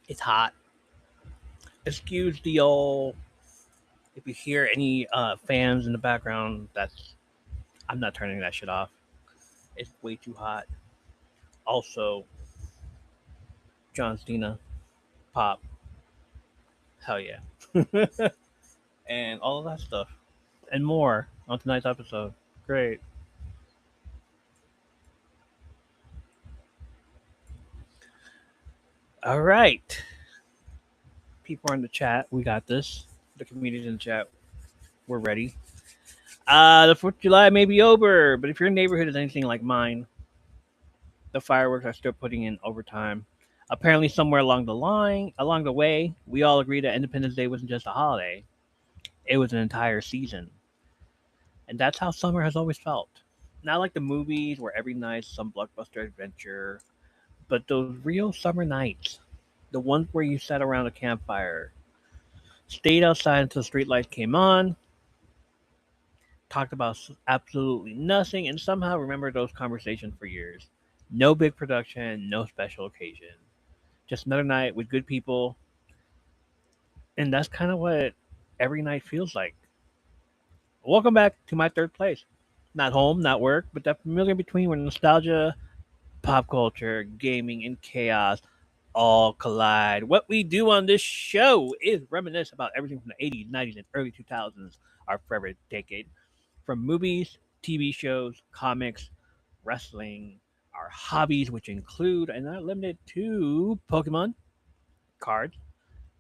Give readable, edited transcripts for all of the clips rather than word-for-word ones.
It's hot. Excuse the old. If you hear any fans in the background, that's I'm not turning that shit off. It's way too hot. Also, John Cena, pop, hell yeah, and all of that stuff and more on tonight's episode. Great. All right, people are in the chat. We got this. The community's in the chat. We're ready. The 4th of July may be over, but if your neighborhood is anything like mine, the fireworks are still putting in overtime. Apparently, somewhere along the way, we all agreed that Independence Day wasn't just a holiday; it was an entire season, and that's how summer has always felt. Not like the movies where every night's some blockbuster adventure, but those real summer nights, the ones where you sat around a campfire, stayed outside until streetlights came on, talked about absolutely nothing, and somehow remembered those conversations for years. No big production, no special occasion. Just another night with good people, and that's kind of what every night feels like. Welcome back to my third place. Not home, not work, but that familiar between where nostalgia, pop culture, gaming, and chaos all collide. What we do on this show is reminisce about everything from the 80s, 90s, and early 2000s, our favorite decade. From movies, TV shows, comics, wrestling, our hobbies, which include and are limited to Pokemon, cards,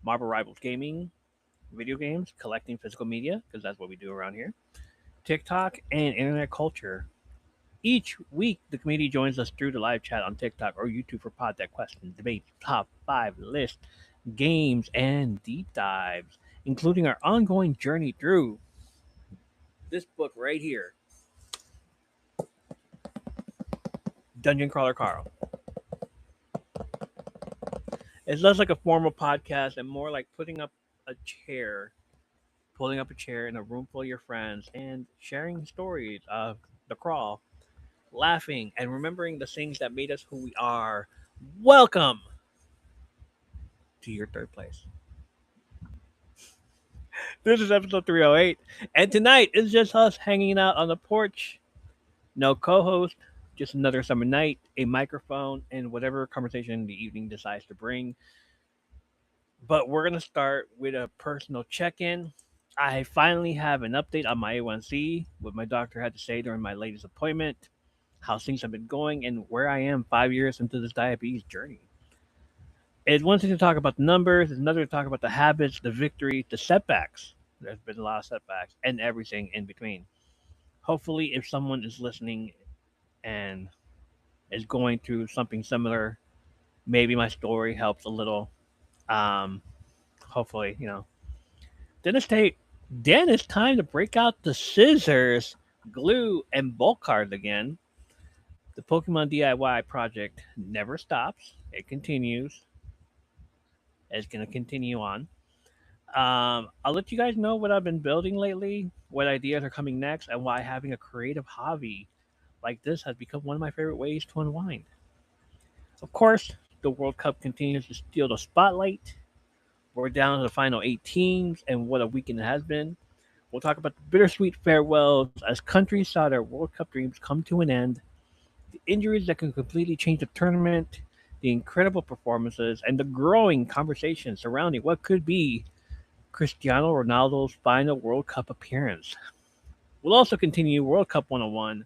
Marvel Rivals gaming, video games, collecting physical media, because that's what we do around here, TikTok, and internet culture. Each week, the community joins us through the live chat on TikTok or YouTube for pod deck questions, debates, top five lists, games, and deep dives, including our ongoing journey through this book right here, Dungeon Crawler Carl. It's less like a formal podcast and more like a chair, pulling up a chair in a room full of your friends and sharing stories of the crawl, laughing and remembering the things that made us who we are. Welcome to your third place. This is episode 308, and tonight is just us hanging out on the porch. No co host, just another summer night, a microphone, and whatever conversation the evening decides to bring. But we're going to start with a personal check in. I finally have an update on my A1C, what my doctor had to say during my latest appointment, how things have been going, and where I am 5 years into this diabetes journey. It's one thing to talk about the numbers, it's another to talk about the habits, the victories, the setbacks. There's been a lot of setbacks and everything in between. Hopefully, if someone is listening and is going through something similar, maybe my story helps a little. Um, hopefully, Then then it's time to break out the scissors, glue, and bulk cards again. The Pokemon DIY project never stops. It continues. It's going to continue on. I'll let you guys know what I've been building lately, what ideas are coming next, and why having a creative hobby like this has become one of my favorite ways to unwind. Of course, the World Cup continues to steal the spotlight. We're down to the final 8 teams, and what a weekend it has been. We'll talk about the bittersweet farewells as countries saw their World Cup dreams come to an end, the injuries that can completely change the tournament, the incredible performances, and the growing conversation surrounding what could be Cristiano Ronaldo's final World Cup appearance. We'll also continue World Cup 101,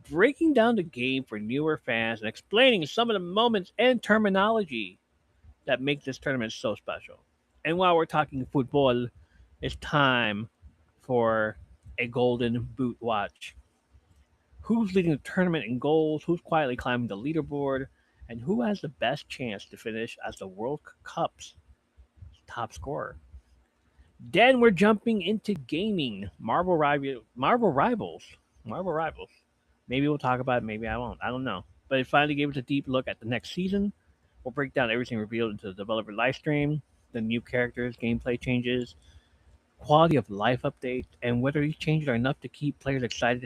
breaking down the game for newer fans and explaining some of the moments and terminology that make this tournament so special. And while we're talking football, it's time for a golden boot watch. Who's leading the tournament in goals? Who's quietly climbing the leaderboard? And who has the best chance to finish as the World Cup's top scorer? Then we're jumping into gaming. Marvel Rivals. Maybe we'll talk about it. Maybe I won't. I don't know. But it finally gave us a deep look at the next season. We'll break down everything revealed into the developer live stream, the new characters, gameplay changes, quality of life updates, and whether these changes are enough to keep players excited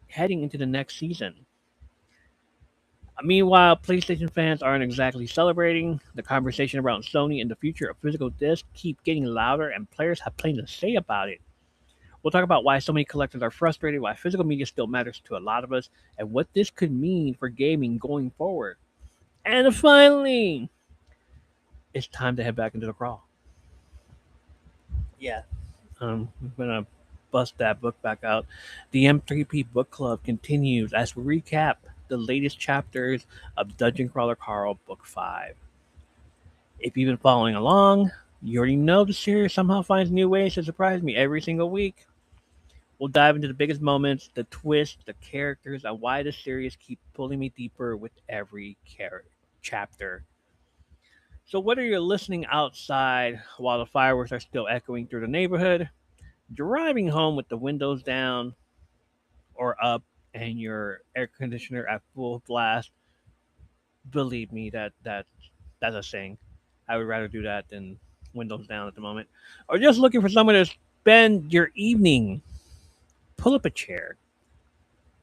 heading into the next season. Meanwhile, PlayStation fans aren't exactly celebrating. The conversation around Sony and the future of physical discs keep getting louder, and players have plenty to say about it. We'll talk about why so many collectors are frustrated, why physical media still matters to a lot of us, and what this could mean for gaming going forward. And finally, it's time to head back into the crawl. Yeah, I'm gonna bust that book back out. The M3P Book Club continues as we recap the latest chapters of Dungeon Crawler Carl Book 5. If you've been following along, you already know the series somehow finds new ways to surprise me every single week. We'll dive into the biggest moments, the twists, the characters, and why the series keeps pulling me deeper with every chapter. So, whether you're listening outside while the fireworks are still echoing through the neighborhood, driving home with the windows down or up and your air conditioner at full blast, believe me, that's a saying. I would rather do that than windows down at the moment. Or just looking for someone to spend your evening. Pull up a chair.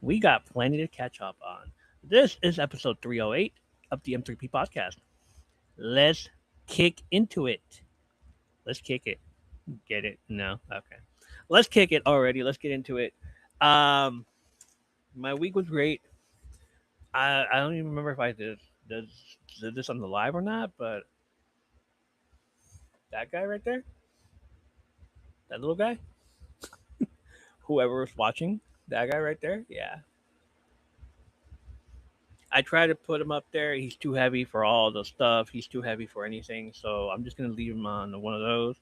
We got plenty to catch up on. This is episode 308 of the M3P podcast. Let's kick into it. Let's kick it. Get it? No? Okay. Let's kick it already. Let's get into it. Um, my week was great. I don't even remember if I did, did this on the live or not, but that guy right there, that little guy, whoever was watching, that guy right there, yeah. I tried to put him up there. He's too heavy for all the stuff. He's too heavy for anything. So I'm just gonna leave him on one of those.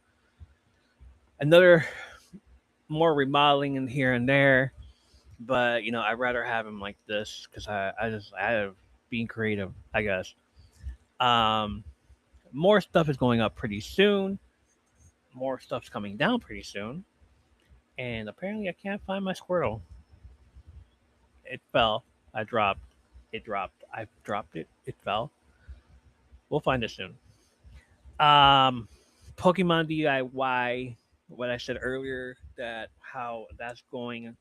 Another more remodeling in here and there, but I'd rather have him like this because I have being creative, I guess. Um, More stuff is going up pretty soon. More stuff's coming down pretty soon. And apparently, I can't find my Squirtle. It fell. I dropped. It dropped. I dropped it. It fell. We'll find it soon. Um, Pokemon DIY. What I said earlier, that how that's going.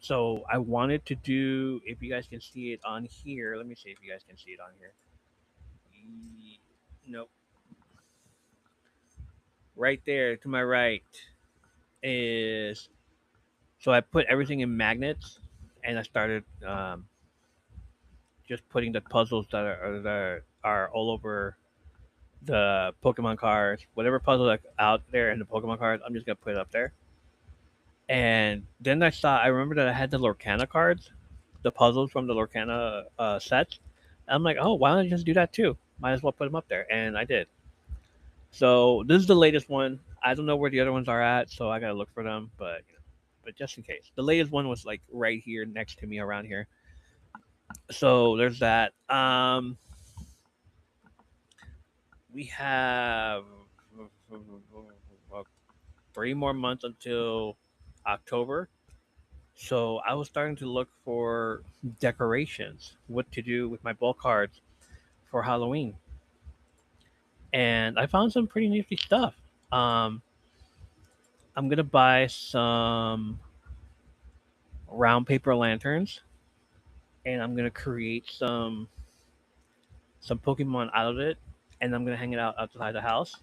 So I wanted to do. If you guys can see it on here, let me see if you guys can see it on here. Nope. Right there to my right is, so I put everything in magnets, and I started just putting the puzzles that are all over the Pokemon cards. Whatever puzzle that's out there in the Pokemon cards, I'm just gonna put it up there. And then I remember that I had the Lorcana cards, the puzzles from the Lorcana sets. I'm like, oh, why don't I just do that too? Might as well put them up there, and I did. So this is the latest one. I don't know where the other ones are at, so I gotta look for them. But just in case, the latest one was like right here next to me around here. So there's that. We have 3 more months until October. So I was starting to look for decorations, what to do with my bulk cards for Halloween, and I found some pretty nifty stuff. Um, I'm gonna buy some round paper lanterns, and I'm gonna create some Pokemon out of it, and I'm gonna hang it out outside the house.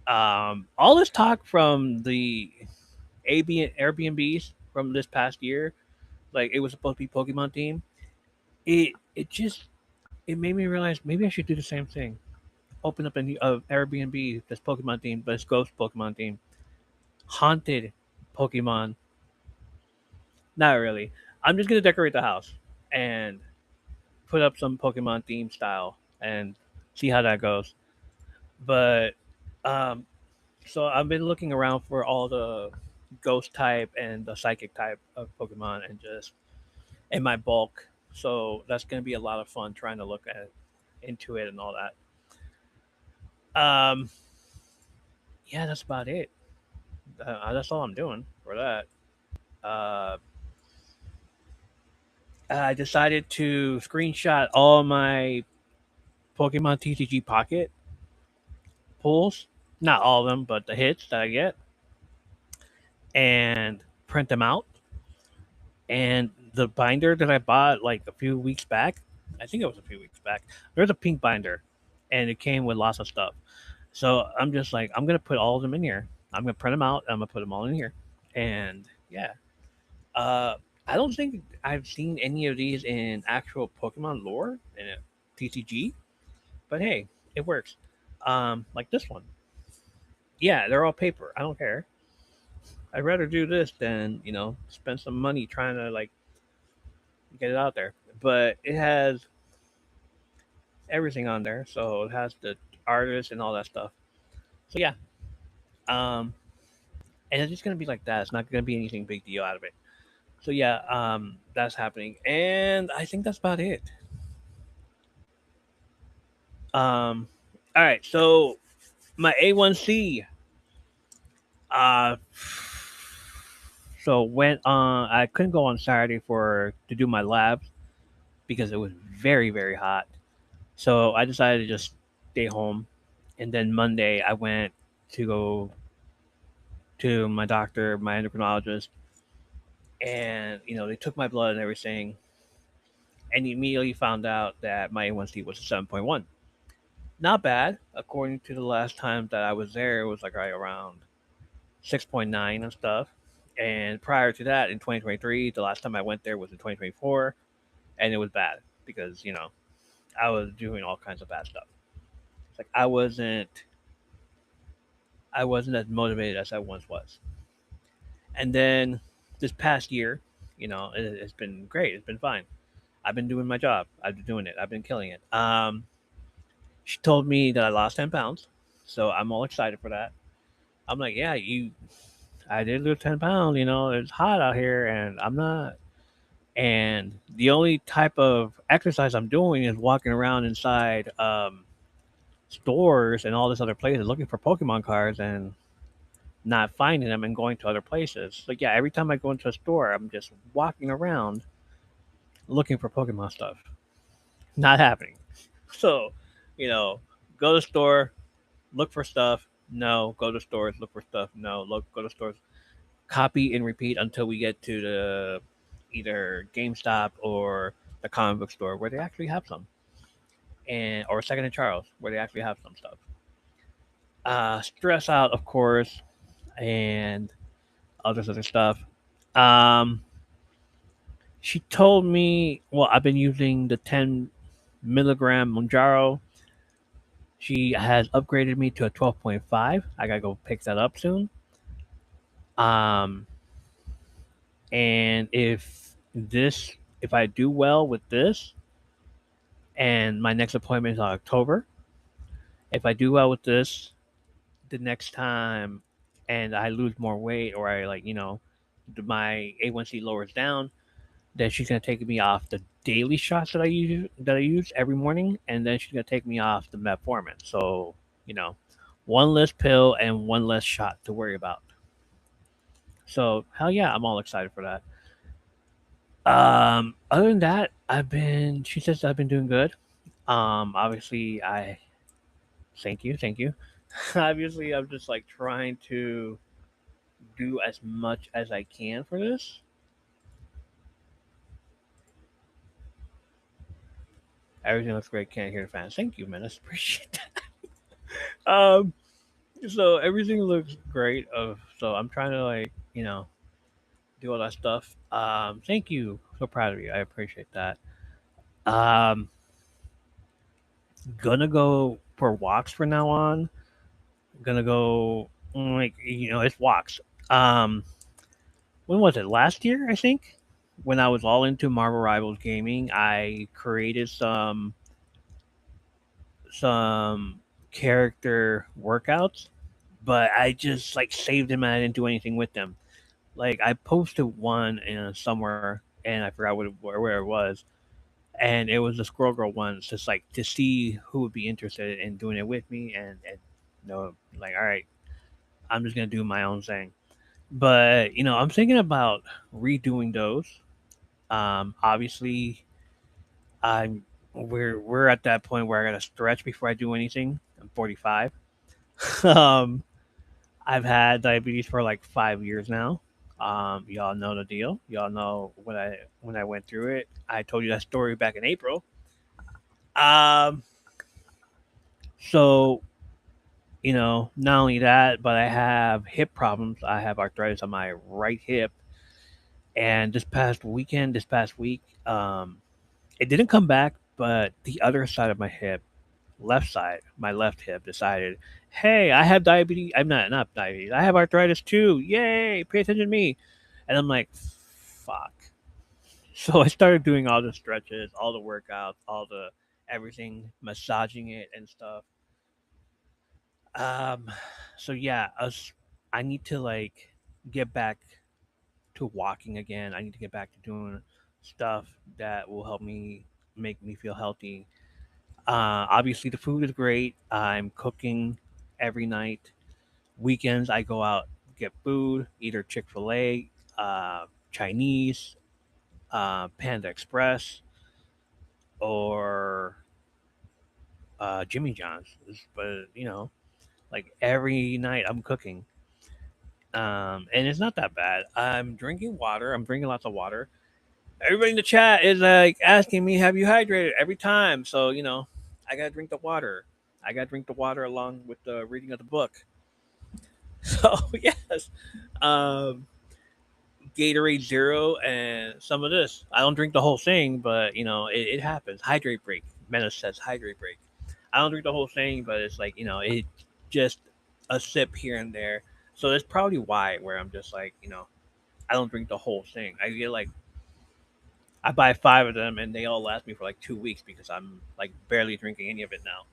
All this talk from the Airbnbs from this past year, like it was supposed to be Pokemon theme. It just it made me realize maybe I should do the same thing. Open up a new Airbnb that's Pokemon themed, but it's ghost Pokemon themed, haunted Pokemon. Not really. I'm just gonna decorate the house and put up some Pokemon theme style and see how that goes. But um, so I've been looking around for all the ghost type and the psychic type of Pokemon, and just in my bulk. So that's gonna be a lot of fun trying to look at into it and all that. Um, yeah, that's about it. That's all I'm doing for that. Uh, I decided to screenshot all my Pokemon TCG Pocket pulls, not all of them, but the hits that I get, and print them out. And the binder that I bought like a few weeks back. I think it was a few weeks back. There's a pink binder, and it came with lots of stuff. So I'm just like, I'm gonna put all of them in here. I'm gonna print them out. And I'm gonna put them all in here, and yeah. Uh, I don't think I've seen any of these in actual Pokemon lore in a TCG, but hey, it works. Like this one. Yeah, they're all paper. I don't care. I'd rather do this than spend some money trying to like get it out there. But it has everything on there, so it has the artist and all that stuff. So yeah, um, and it's just gonna be like that. It's not gonna be anything big deal out of it. So yeah, that's happening, and I think that's about it. Um, all right, so my A1C. Uh, so went on. I couldn't go on Saturday for to do my labs because it was very hot. So I decided to just stay home, and then Monday I went to go to my doctor, my endocrinologist, and they took my blood and everything, and immediately found out that my A1C was 7.1. Not bad, according to the last time that I was there. It was like right around 6.9 and stuff. And prior to that, in 2023, the last time I went there was in 2024, and it was bad because I was doing all kinds of bad stuff. It's like I wasn't as motivated as I once was. And then this past year, it's been great. It's been fine. I've been doing my job. I've been doing it. I've been killing it. She told me that I lost 10 pounds, so I'm all excited for that. I'm like, yeah, I did lose 10 pounds. It's hot out here, and I'm not. And the only type of exercise I'm doing is walking around inside stores and all this other places looking for Pokemon cards and not finding them and going to other places. Like, yeah, every time I go into a store, I'm just walking around looking for Pokemon stuff. Not happening. So, you know, go to the store, look for stuff. No, go to stores, look for stuff. No, go to stores. Copy and repeat until we get to the either GameStop or the comic book store where they actually have some, and or Second and Charles where they actually have some stuff. Stress out, of course, and all this other stuff. Um, she told me, well, I've been using the 10 milligram Monjaro. She has upgraded me to a 12.5. I gotta go pick that up soon. Um, and if I do well with this, and my next appointment is October, if I do well with this, the next time, and I lose more weight, or I like my A1C lowers down, then she's gonna take me off the daily shots that I use every morning, and then she's gonna take me off the metformin. So you know, one less pill and one less shot to worry about. So hell yeah, I'm all excited for that. Other than that, she says I've been doing good. Obviously, thank you. Obviously, I'm just like trying to do as much as I can for this. Everything looks great. Can't hear the fans. Thank you, man. I appreciate that. So everything looks great. So I'm trying to like do all that stuff. Thank you. So proud of you. I appreciate that. Um, gonna go for walks from now on. Gonna go like it's walks. Um, when was it? Last year, I think. When I was all into Marvel Rivals gaming, I created some character workouts, but I just like saved them and I didn't do anything with them. Like I posted one in somewhere and I forgot where it was, and it was the Squirrel Girl ones, just like to see who would be interested in doing it with me, and like all right, I'm just gonna do my own thing. But I'm thinking about redoing those. Obviously, I'm we're at that point where I gotta stretch before I do anything. I'm 45. um, I've had diabetes for like 5 years now. Y'all know the deal. Y'all know when I went through it. I told you that story back in April. Um, so not only that, but I have hip problems. I have arthritis on my right hip, and this past week, it didn't come back, but the other side of my hip, left side, my left hip, decided, hey, I have diabetes. I'm not diabetes. I have arthritis too. Yay! Pay attention to me. And I'm like, fuck. So I started doing all the stretches, all the workouts, all the everything, massaging it and stuff. Um, so yeah, I need to like get back to walking again. I need to get back to doing stuff that will help me make me feel healthy. Obviously, the food is great. I'm cooking every night. Weekends, I go out get food, either Chick Fil A, Chinese, Panda Express, or Jimmy John's. But like every night, I'm cooking, and it's not that bad. I'm drinking water. I'm drinking lots of water. Everybody in the chat is like asking me, "Have you hydrated?" Every time, so I gotta drink the water. I gotta drink the water along with the reading of the book. So yes, um, Gatorade Zero and some of this. I don't drink the whole thing, but it happens. Hydrate break. Menace says hydrate break. I don't drink the whole thing, but it's like it just a sip here and there. So that's probably why where I'm just like I don't drink the whole thing. I get like I buy five of them and they all last me for like 2 weeks because I'm like barely drinking any of it now.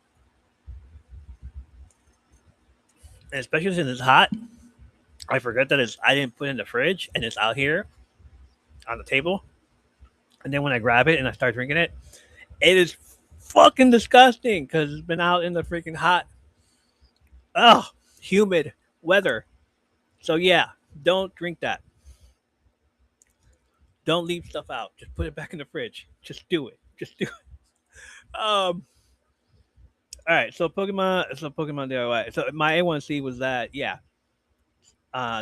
And especially since it's hot, I forget that I didn't put it in the fridge and it's out here on the table. And then when I grab it and I start drinking it, it is fucking disgusting because it's been out in the freaking hot, ugh, humid weather. So yeah, don't drink that. Don't leave stuff out. Just put it back in the fridge. Just do it. Just do it. All right. So Pokemon DIY. So my A1C was that. Yeah.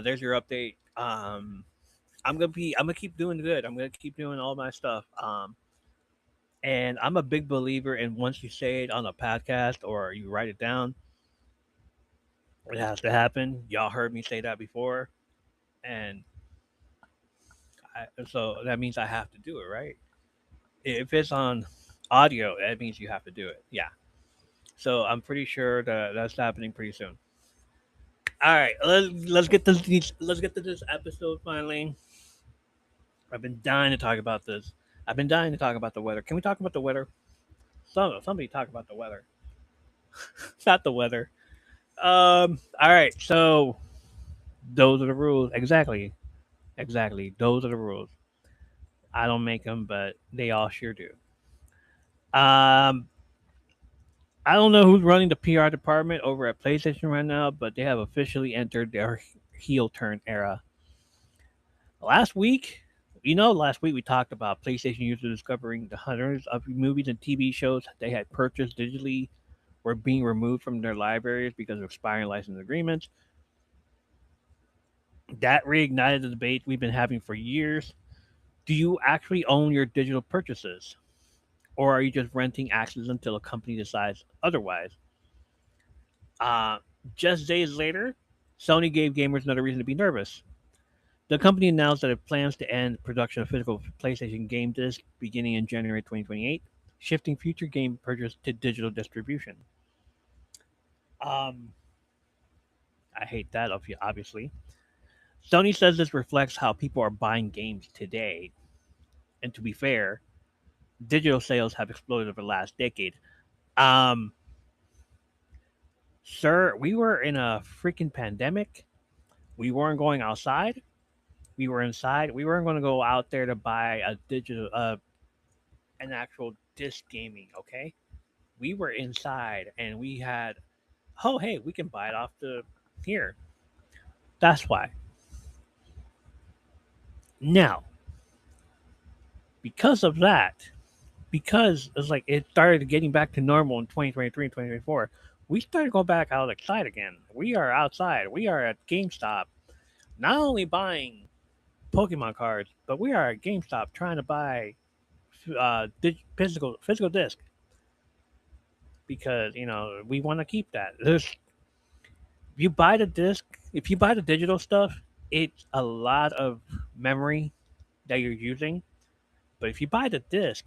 There's your update. I'm gonna keep doing good. I'm gonna keep doing all my stuff. And I'm a big believer in once you say it on a podcast or you write it down, it has to happen. Y'all heard me say that before, and so that means I have to do it, right? If it's on audio, that means you have to do it. Yeah. So I'm pretty sure that that's happening pretty soon. All right, let's get to this episode finally. I've been dying to talk about this. I've been dying to talk about the weather. Can we talk about the weather? Somebody talk about the weather. Not the weather. All right. So those are the rules. Exactly. Exactly. Those are the rules. I don't make them, but they all sure do. Um, I don't know who's running the PR department over at PlayStation right now, but they have officially entered their heel turn era. Last week, last week we talked about PlayStation users discovering the hundreds of movies and TV shows they had purchased digitally were being removed from their libraries because of expiring license agreements. That reignited the debate we've been having for years. Do you actually own your digital purchases? Or are you just renting access until a company decides otherwise? Uh, just days later, Sony gave gamers another reason to be nervous. The company announced that it plans to end production of physical PlayStation game discs beginning in January 2028, shifting future game purchase to digital distribution. Um, I hate that, obviously. Sony says this reflects how people are buying games today. And to be fair, digital sales have exploded over the last decade. Um, Sir, we were in a freaking pandemic. We weren't going outside. We were inside. We weren't going to go out there to buy an actual disc gaming. Okay, we were inside, and we had. Oh, hey, we can buy it off the here. That's why. Now, because of that, because it's like it started getting back to normal in 2023 and 2024, we started going back outside again. We are outside. We are at GameStop, not only buying. Pokemon cards, but we are at GameStop trying to buy physical disc because we want to keep that. You buy the disc, if you buy the digital stuff, it's a lot of memory that you're using. But if you buy the disc,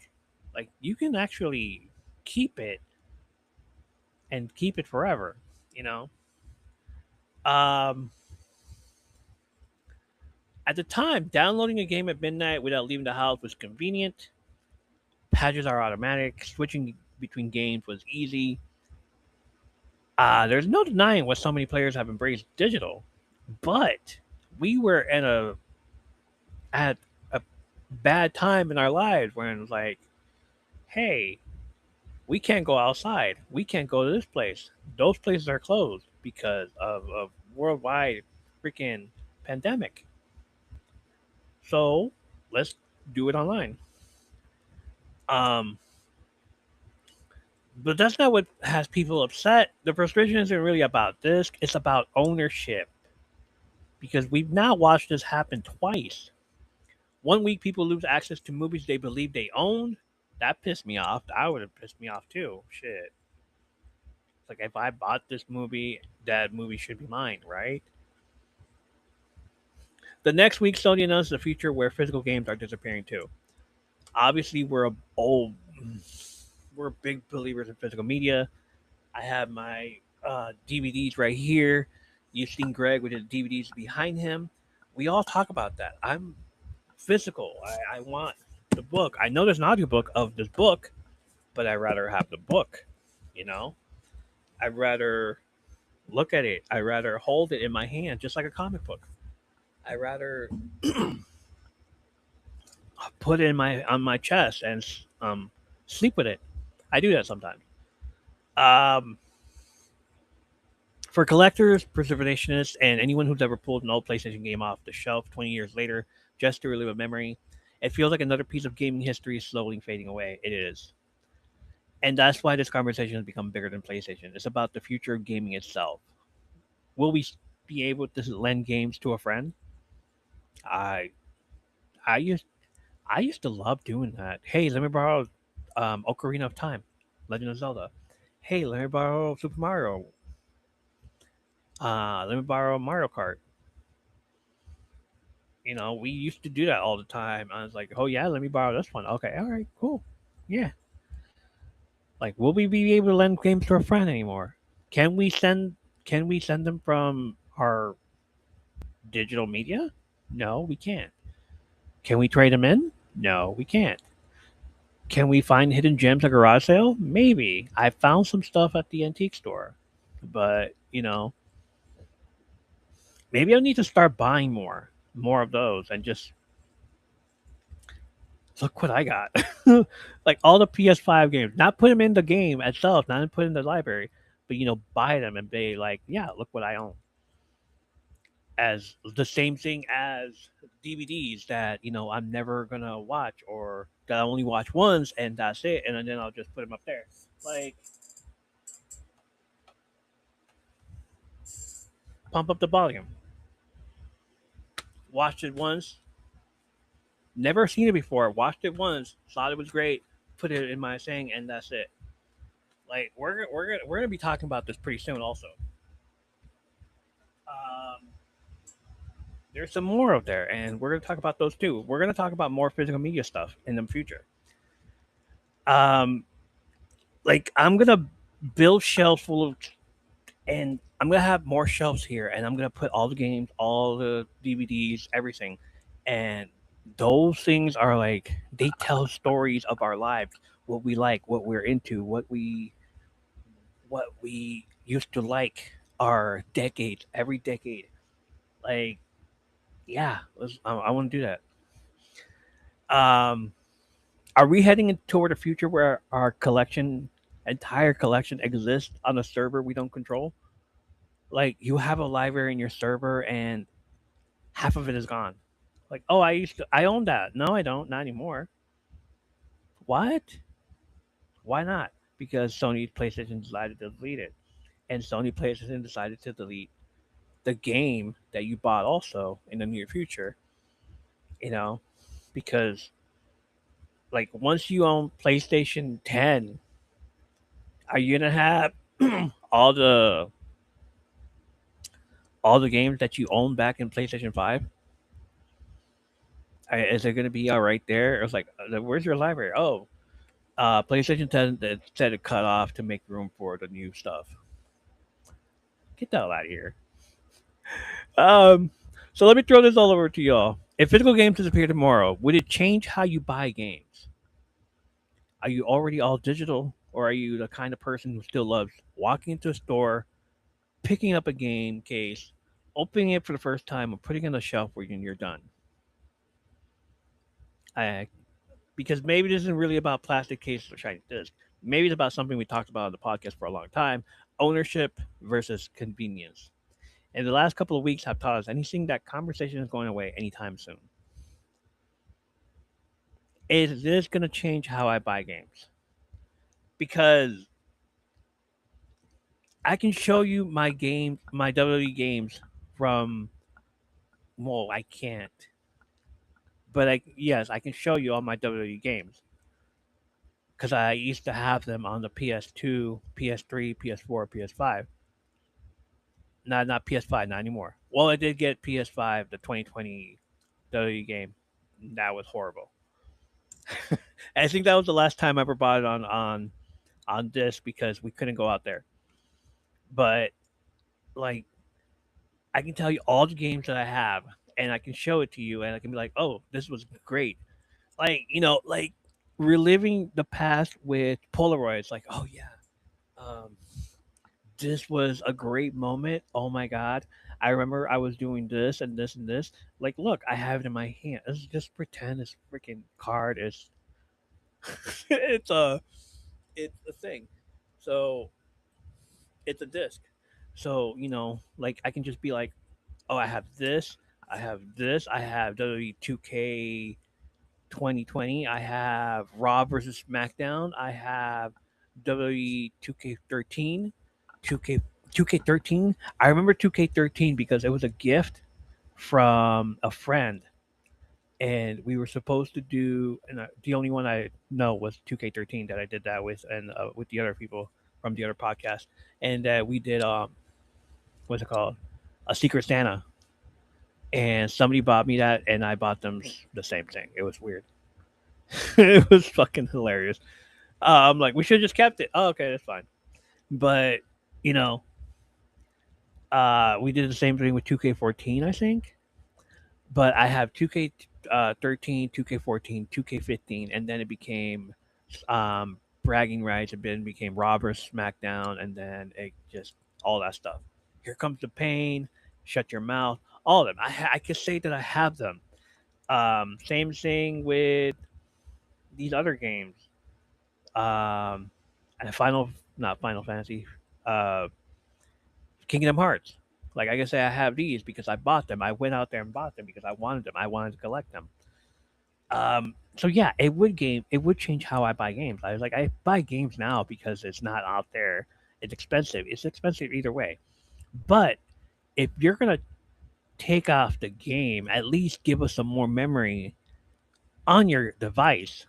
like you can actually keep it and keep it forever. You know. Um, at the time, downloading a game at midnight without leaving the house was convenient. Patches are automatic. Switching between games was easy. There's no denying what so many players have embraced digital, but we were at a bad time in our lives when it was like, hey, we can't go outside. We can't go to this place. Those places are closed because of worldwide freaking pandemic. So let's do it online. Um, but that's not what has people upset. The frustration isn't really about this. It's about ownership because we've now watched this happen twice. One week, people lose access to movies they believe they owned. That pissed me off. That would have pissed me off too. Shit. It's like if I bought this movie, that movie should be mine, right? The next week, Sony announced a future where physical games are disappearing too. Obviously, we're big believers in physical media. I have my DVDs right here. You've seen Greg with his DVDs behind him. We all talk about that. I'm physical. I want the book. I know there's an audiobook of this book, but I'd rather have the book. You know, I'd rather look at it. I'd rather hold it in my hand, just like a comic book. I'd rather put it in my on my chest and sleep with it. I do that sometimes. Um, for collectors, preservationists, and anyone who's ever pulled an old PlayStation game off the shelf 20 years later just to relive a memory, it feels like another piece of gaming history is slowly fading away. It is. And that's why this conversation has become bigger than PlayStation. It's about the future of gaming itself. Will we be able to lend games to a friend? I I used I used to love doing that. Hey, let me borrow Ocarina of Time, Legend of Zelda. Hey, let me borrow Super Mario. Let me borrow Mario Kart. We used to do that all the time. I was like, oh yeah, let me borrow this one. Okay, all right, cool. Yeah. Like, will we be able to lend games to a friend anymore? Can we send can we send them from our digital media? No, we can't. Can we trade them in? No, we can't. Can we find hidden gems at garage sale? Maybe. I found some stuff at the antique store. But, maybe I need to start buying more of those and just look what I got. Like all the PS5 games, not put them in the game itself, not put in the library, but buy them and be like, yeah, look what I own. As the same thing as DVDs that I'm never gonna watch or that I only watch once and that's it, and then I'll just put them up there. Like pump up the volume. Watched it once, never seen it before. Watched it once, thought it was great, put it in my thing, and that's it. Like we're gonna be talking about this pretty soon. Also, um, there's some more out there, and we're gonna talk about those too. We're gonna talk about more physical media stuff in the future. Um, like I'm gonna build shelves full of, and I'm gonna have more shelves here, and I'm gonna put all the games, all the DVDs, everything, and those things are like they tell stories of our lives, what we like, what we're into, what we used to like, our decades, every decade. Like, yeah, I want to do that. Um, are we heading toward a future where our entire collection, exists on a server we don't control? Like, you have a library in your server, and half of it is gone. Like, oh, I own that. No, I don't, not anymore. What? Why not? Because Sony PlayStation decided to delete it, and Sony PlayStation decided to delete the game that you bought also in the near future. you know, because like once you own PlayStation 10, are you gonna have all the all the games that you owned back in PlayStation 5? Is it gonna be all right there? It's like, where's your library? Oh, PlayStation 10 that said it cut off to make room for the new stuff. Get the hell out of here. Um, so let me throw this all over to y'all. If physical games disappear tomorrow, would it change how you buy games? Are you already all digital, or are you the kind of person who still loves walking into a store, picking up a game case, opening it for the first time, and putting it on the shelf where you're done? I, because maybe this isn't really about plastic cases or shiny discs. Maybe it's about something we talked about on the podcast for a long time: ownership versus convenience. And the last couple of weeks have taught us anything that conversation is going away anytime soon. Is this going to change how I buy games? Because I can show you my game, my WWE games from. Well, I can't, but yes, I can show you all my WWE games because I used to have them on the PS2, PS3, PS4, PS5. Not PS5, not anymore. Well, I did get PS5, the 2020 WWE game. That was horrible. I think that was the last time I ever bought it on disc because we couldn't go out there. But like, I can tell you all the games that I have, and I can show it to you, and I can be like, "Oh, this was great." Like, like reliving the past with Polaroids. Like, oh yeah, um, this was a great moment. Oh my god, I remember I was doing this and this and this. Like, look, I have it in my hand. Let's just pretend this freaking card is it's a it's a thing. So it's a disc. So, like I can just be like, oh, I have this, I have WWE 2K 2020, I have Raw versus SmackDown, I have WWE 2K13, 2K 2K13. I remember 2K13 because it was a gift from a friend, and we were supposed to do. And the only one I know was 2K13 that I did that with, and with the other people from the other podcast, and we did what's it called, a Secret Santa, and somebody bought me that, and I bought them the same thing. It was weird. It was fucking hilarious. I'm like, we should have just kept it. Oh, okay, that's fine. But you know, we did the same thing with 2K14, I think. But I have 2K13, 2K14, 2K15, and then it became bragging rights. And then became Robbers SmackDown, and then it just all that stuff. Here comes the pain. Shut your mouth. All of them. I can say that I have them. Same thing with these other games. Um, and not Final Fantasy, uh, Kingdom Hearts. Like I can say I have these because I bought them. I went out there and bought them because I wanted them. I wanted to collect them. So yeah, it would change how I buy games. I was like, I buy games now because it's not out there. It's expensive. It's expensive either way. But if you're gonna take off the game, at least give us some more memory on your device,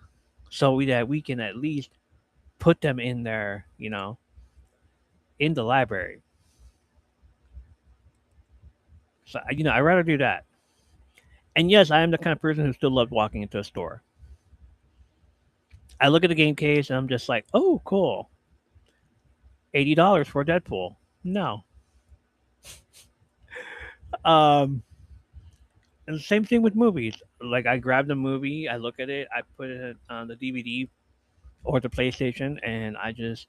that we can at least put them in there, in the library. So I'd rather do that. And yes, I am the kind of person who still loves walking into a store. I look at the game case and I'm just like, oh, cool, $80 for Deadpool. No. Um, and the same thing with movies. Like I grab the movie, I look at it, I put it on the DVD or the PlayStation, and I just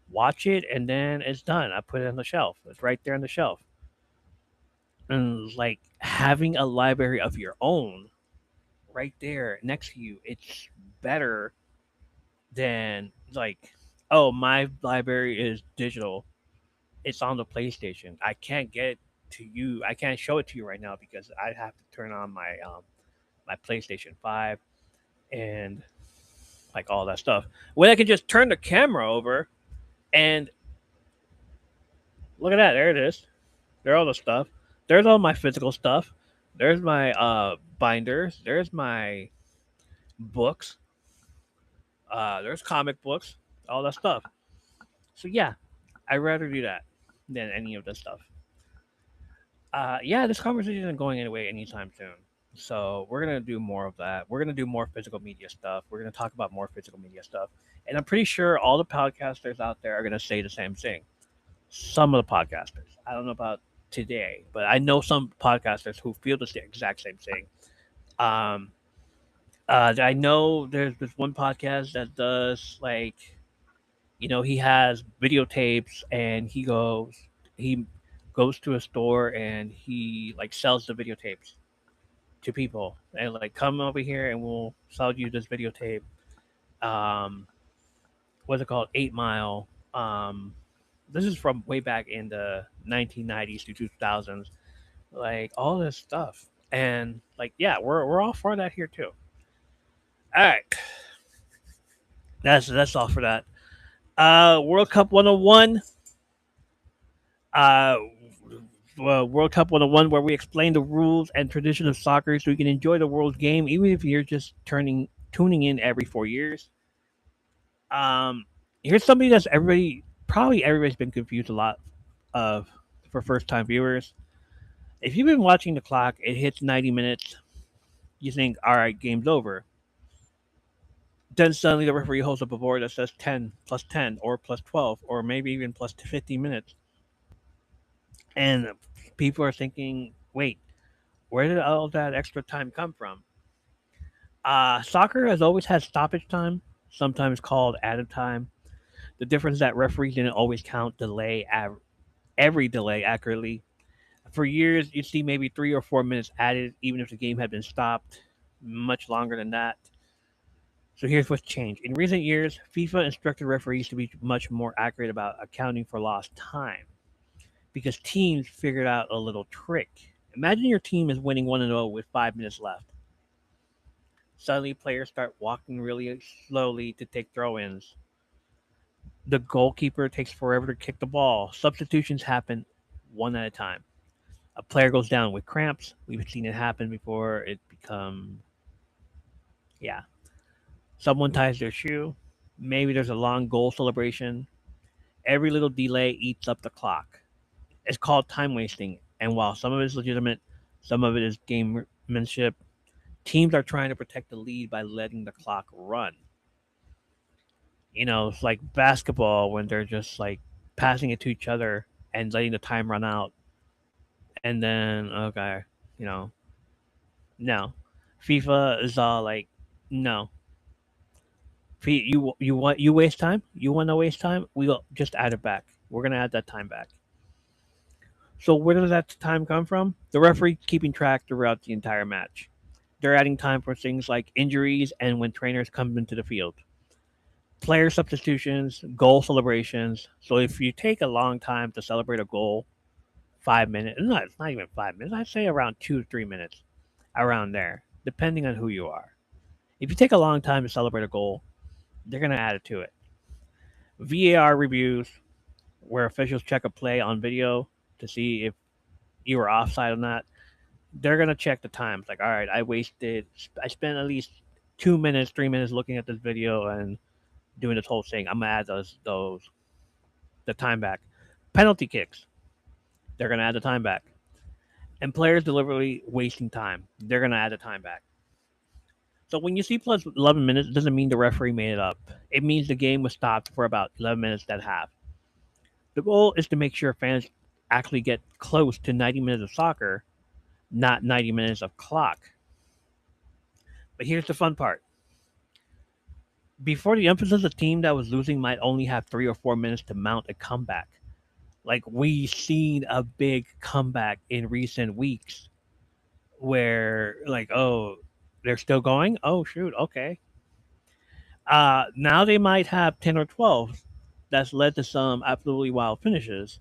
watch it, and then it's done. I put it on the shelf. It's right there on the shelf. And like having a library of your own right there next to you, it's better than like, oh, my library is digital. It's on the PlayStation. I can't get it to you. I can't show it to you right now because I have to turn on my PlayStation 5 and like all that stuff. When I can just turn the camera over and look at that. There it is. There all the stuff. There's all my physical stuff. There's my binders. There's my books. There's comic books. All that stuff. So yeah, I'd rather do that than any of this stuff. Yeah, this conversation isn't going anyway anytime soon. So we're gonna do more of that. We're gonna do more physical media stuff. We're gonna talk about more physical media stuff. And I'm pretty sure all the podcasters out there are gonna say the same thing. Some of the podcasters. I don't know about today, but I know some podcasters who feel the exact same thing. Um, I know there's this one podcast that does like, he has videotapes and he goes to a store and he like sells the videotapes to people and like come over here and we'll sell you this videotape. Um, what's it called? 8 Mile. This is from way back in the 1990s to 2000s. Like all this stuff, and like yeah, we're all for that here too. All right, that's all for that. World Cup 101. Uh, World Cup 101, where we explain the rules and tradition of soccer so you can enjoy the world's game, even if you're just tuning in every 4 years. Um, Here's something that's probably everybody's been confused a lot of for first time viewers. If you've been watching the clock, it hits 90 minutes, you think, all right, game's over. Then suddenly the referee holds up a board that says 10 plus 10 or plus 12 or maybe even plus 50 minutes. And people are thinking, wait, where did all that extra time come from? Soccer has always had stoppage time, sometimes called added time. The difference is that referees didn't always count every delay accurately. For years, you'd see maybe 3 or 4 minutes added, even if the game had been stopped much longer than that. So here's what's changed. In recent years, FIFA instructed referees to be much more accurate about accounting for lost time because teams figured out a little trick. Imagine your team is winning 1-0 with 5 minutes left. Suddenly, players start walking really slowly to take throw ins. The goalkeeper takes forever to kick the ball. Substitutions happen one at a time. A player goes down with cramps. We've seen it happen before. It become yeah. Someone ties their shoe. Maybe there's a long goal celebration. Every little delay eats up the clock. It's called time wasting, and while some of it is legitimate, some of it is gamemanship. Teams are trying to protect the lead by letting the clock run. It's like basketball when they're just like passing it to each other and letting the time run out, and then okay, you know, no, FIFA is all like, no, you waste time. You want to waste time? We'll just add it back. We're gonna add that time back. So where does that time come from? The referee keeping track throughout the entire match. They're adding time for things like injuries and when trainers come into the field. Player substitutions, goal celebrations. So if you take a long time to celebrate a goal, 5 minutes, no, it's not even 5 minutes. I'd say around 2 to 3 minutes, around there, depending on who you are. If you take a long time to celebrate a goal, they're going to add it to it. VAR reviews, where officials check a play on video to see if you were offside or not. They're gonna check the times. Like, all right, I spent at least 2 minutes, 3 minutes looking at this video and doing this whole thing. I'm gonna add the time back. Penalty kicks. They're gonna add the time back. And players deliberately wasting time. They're gonna add the time back. So when you see plus 11 minutes, it doesn't mean the referee made it up. It means the game was stopped for about 11 minutes at half. The goal is to make sure fans actually get close to 90 minutes of soccer, not 90 minutes of clock. But here's the fun part. Before the emphasis, a team that was losing might only have 3 or 4 minutes to mount a comeback. Like we seen a big comeback in recent weeks where like, oh, they're still going? Oh shoot, okay. Now they might have 10 or 12. That's led to some absolutely wild finishes.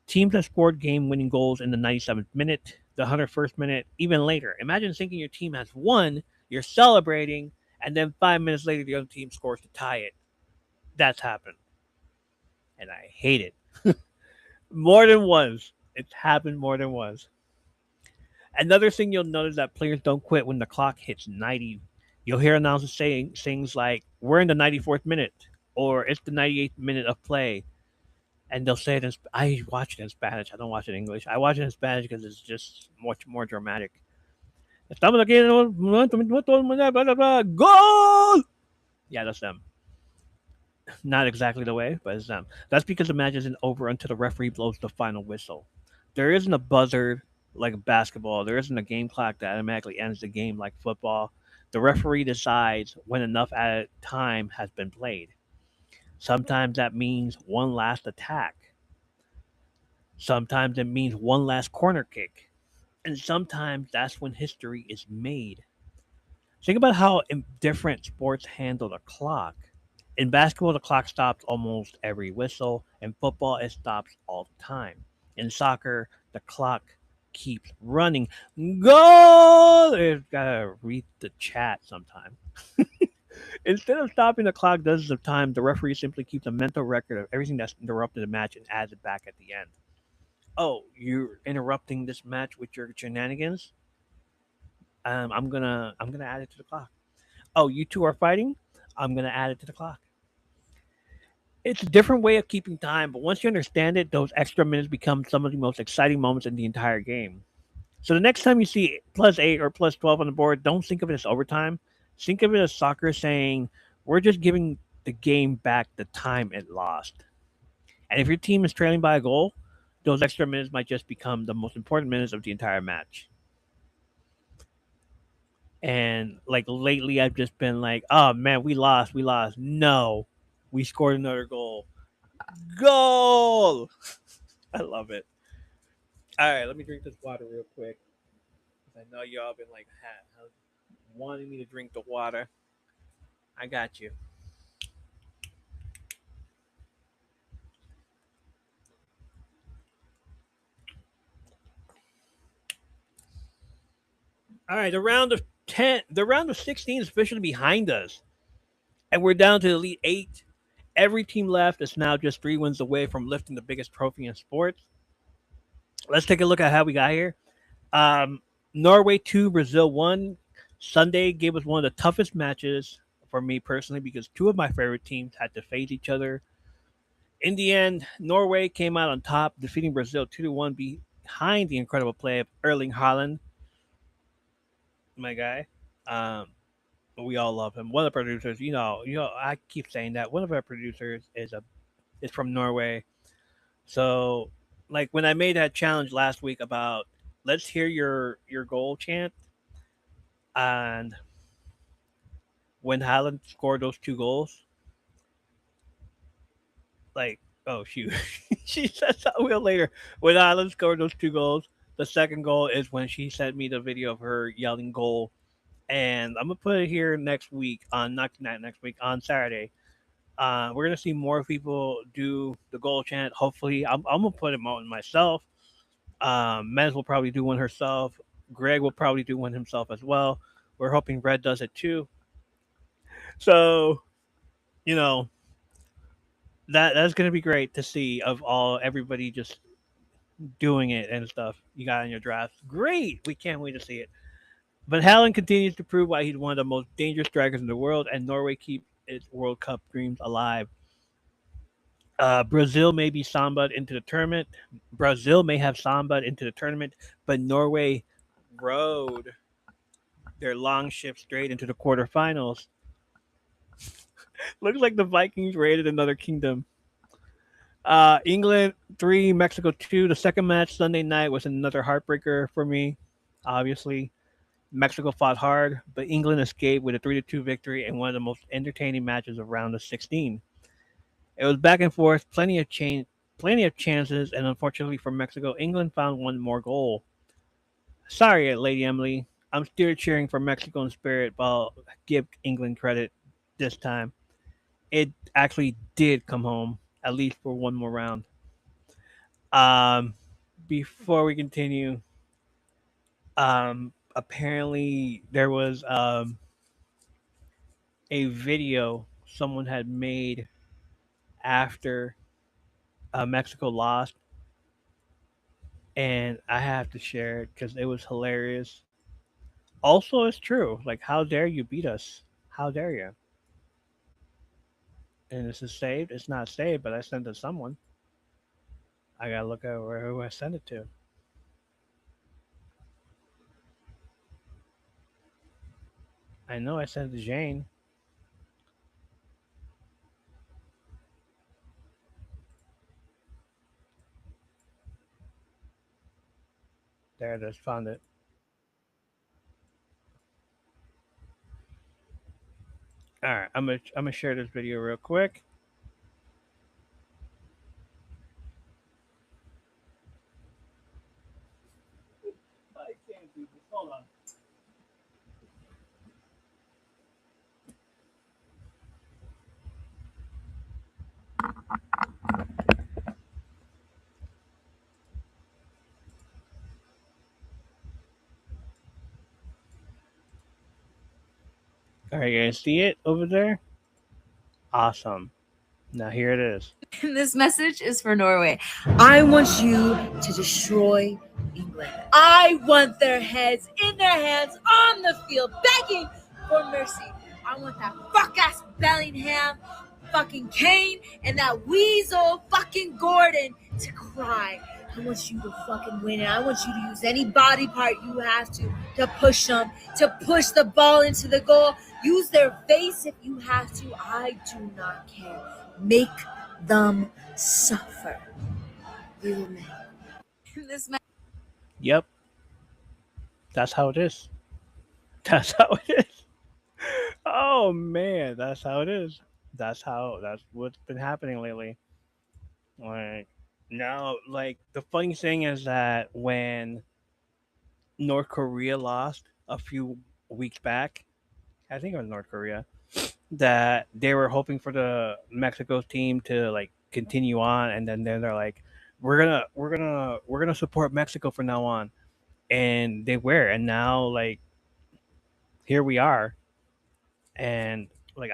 Teams have scored game winning goals in the 97th minute, the 101st minute, even later. Imagine thinking your team has won, you're celebrating, and then 5 minutes later the other team scores to tie it. That's happened. And I hate it. More than once. It's happened more than once. Another thing you'll notice that players don't quit when the clock hits 90. You'll hear announcers saying things like, "We're in the 94th minute," or "It's the 98th minute of play." And they'll say it in, I watch it in Spanish. I don't watch it in English. I watch it in Spanish because it's just much more dramatic. Estamos aquí en el momento, blah, blah, blah. Goal! Yeah, that's them. Not exactly the way, but it's them. That's because the match isn't over until the referee blows the final whistle. There isn't a buzzer like basketball. There isn't a game clock that automatically ends the game like football. The referee decides when enough at time has been played. Sometimes that means one last attack. Sometimes it means one last corner kick. And sometimes that's when history is made. Think about how different sports handle the clock. In basketball, the clock stops almost every whistle. In football, it stops all the time. In soccer, the clock keeps running. Goal! It's gotta read the chat sometime. Instead of stopping the clock dozens of times, the referee simply keeps a mental record of everything that's interrupted the match and adds it back at the end. Oh, you're interrupting this match with your shenanigans? I'm gonna add it to the clock. Oh, you two are fighting? I'm gonna add it to the clock. It's a different way of keeping time, but once you understand it, those extra minutes become some of the most exciting moments in the entire game. So the next time you see +8 or +12 on the board, don't think of it as overtime. Think of it as soccer saying, we're just giving the game back the time it lost. And if your team is trailing by a goal, those extra minutes might just become the most important minutes of the entire match. And like lately, I've just been like, oh man, we lost. No, we scored another goal. Goal! I love it. All right, let me drink this water real quick. I know y'all been like wanting me to drink the water. I got you. All right, the round of 16 is officially behind us, and we're down to the Elite Eight. Every team left is now just 3 wins away from lifting the biggest trophy in sports. Let's take a look at how we got here. Um, Norway 2, Brazil 1. Sunday gave us one of the toughest matches for me personally because two of my favorite teams had to face each other. In the end, Norway came out on top, defeating Brazil 2-1 behind the incredible play of Erling Haaland, my guy. Um, we all love him. One of the producers, I keep saying that one of our producers is from Norway. So, like when I made that challenge last week about let's hear your goal chant, and when Haaland scored those 2 goals, like oh shoot, she says I will later. When Haaland scored those 2 goals, the second goal is when she sent me the video of her yelling goal, and I'm gonna put it here next week on not next week on Saturday. We're gonna see more people do the goal chant. Hopefully, I'm gonna put him on myself. Mez will probably do one herself. Greg will probably do one himself as well. We're hoping Red does it too. So you know that's gonna be great to see of all everybody just doing it and stuff. You got in your draft. Great. We can't wait to see it. But Haaland continues to prove why he's one of the most dangerous strikers in the world, and Norway keeps its World Cup dreams alive. Brazil may be samba'd into the tournament. Brazil may have samba'd into the tournament, but Norway rode their long ship straight into the quarterfinals. Looks like the Vikings raided another kingdom. England 3, Mexico 2. The second match Sunday night was another heartbreaker for me. Obviously, Mexico fought hard, but England escaped with a 3-2 victory in one of the most entertaining matches of round of 16. It was back and forth, plenty of chances, and unfortunately for Mexico, England found one more goal. Sorry, Lady Emily. I'm still cheering for Mexico in spirit, but I'll give England credit this time. It actually did come home, at least for one more round. Um, Before we continue, apparently there was a video someone had made after Mexico lost, and I have to share it because it was hilarious. Also, it's true. Like, how dare you beat us? How dare you? And this is saved. It's not saved, but I sent it to someone. I gotta look at who I sent it to. I know I sent it to Jane. There it is. Found it. All right, I'm gonna share this video real quick. I can't do this. Hold on. All right, you guys see it over there? Awesome. Now here it is. This message is for Norway. I want you to destroy England. I want their heads in their hands on the field, begging for mercy. I want that fuck ass Bellingham, fucking Kane, and that weasel fucking Gordon to cry. I want you to fucking win it. I want you to use any body part you have to push them, to push the ball into the goal. Use their face if you have to. I do not care. Make them suffer. Little man. This man. Yep, that's how it is. That's how it is. Oh man, that's how it is. That's what's been happening lately. Like now, like the funny thing is that when North Korea lost a few weeks back, I think it was North Korea, that they were hoping for the Mexico team to like continue on, and then they're like, we're gonna support Mexico from now on, and they were, and now like here we are, and like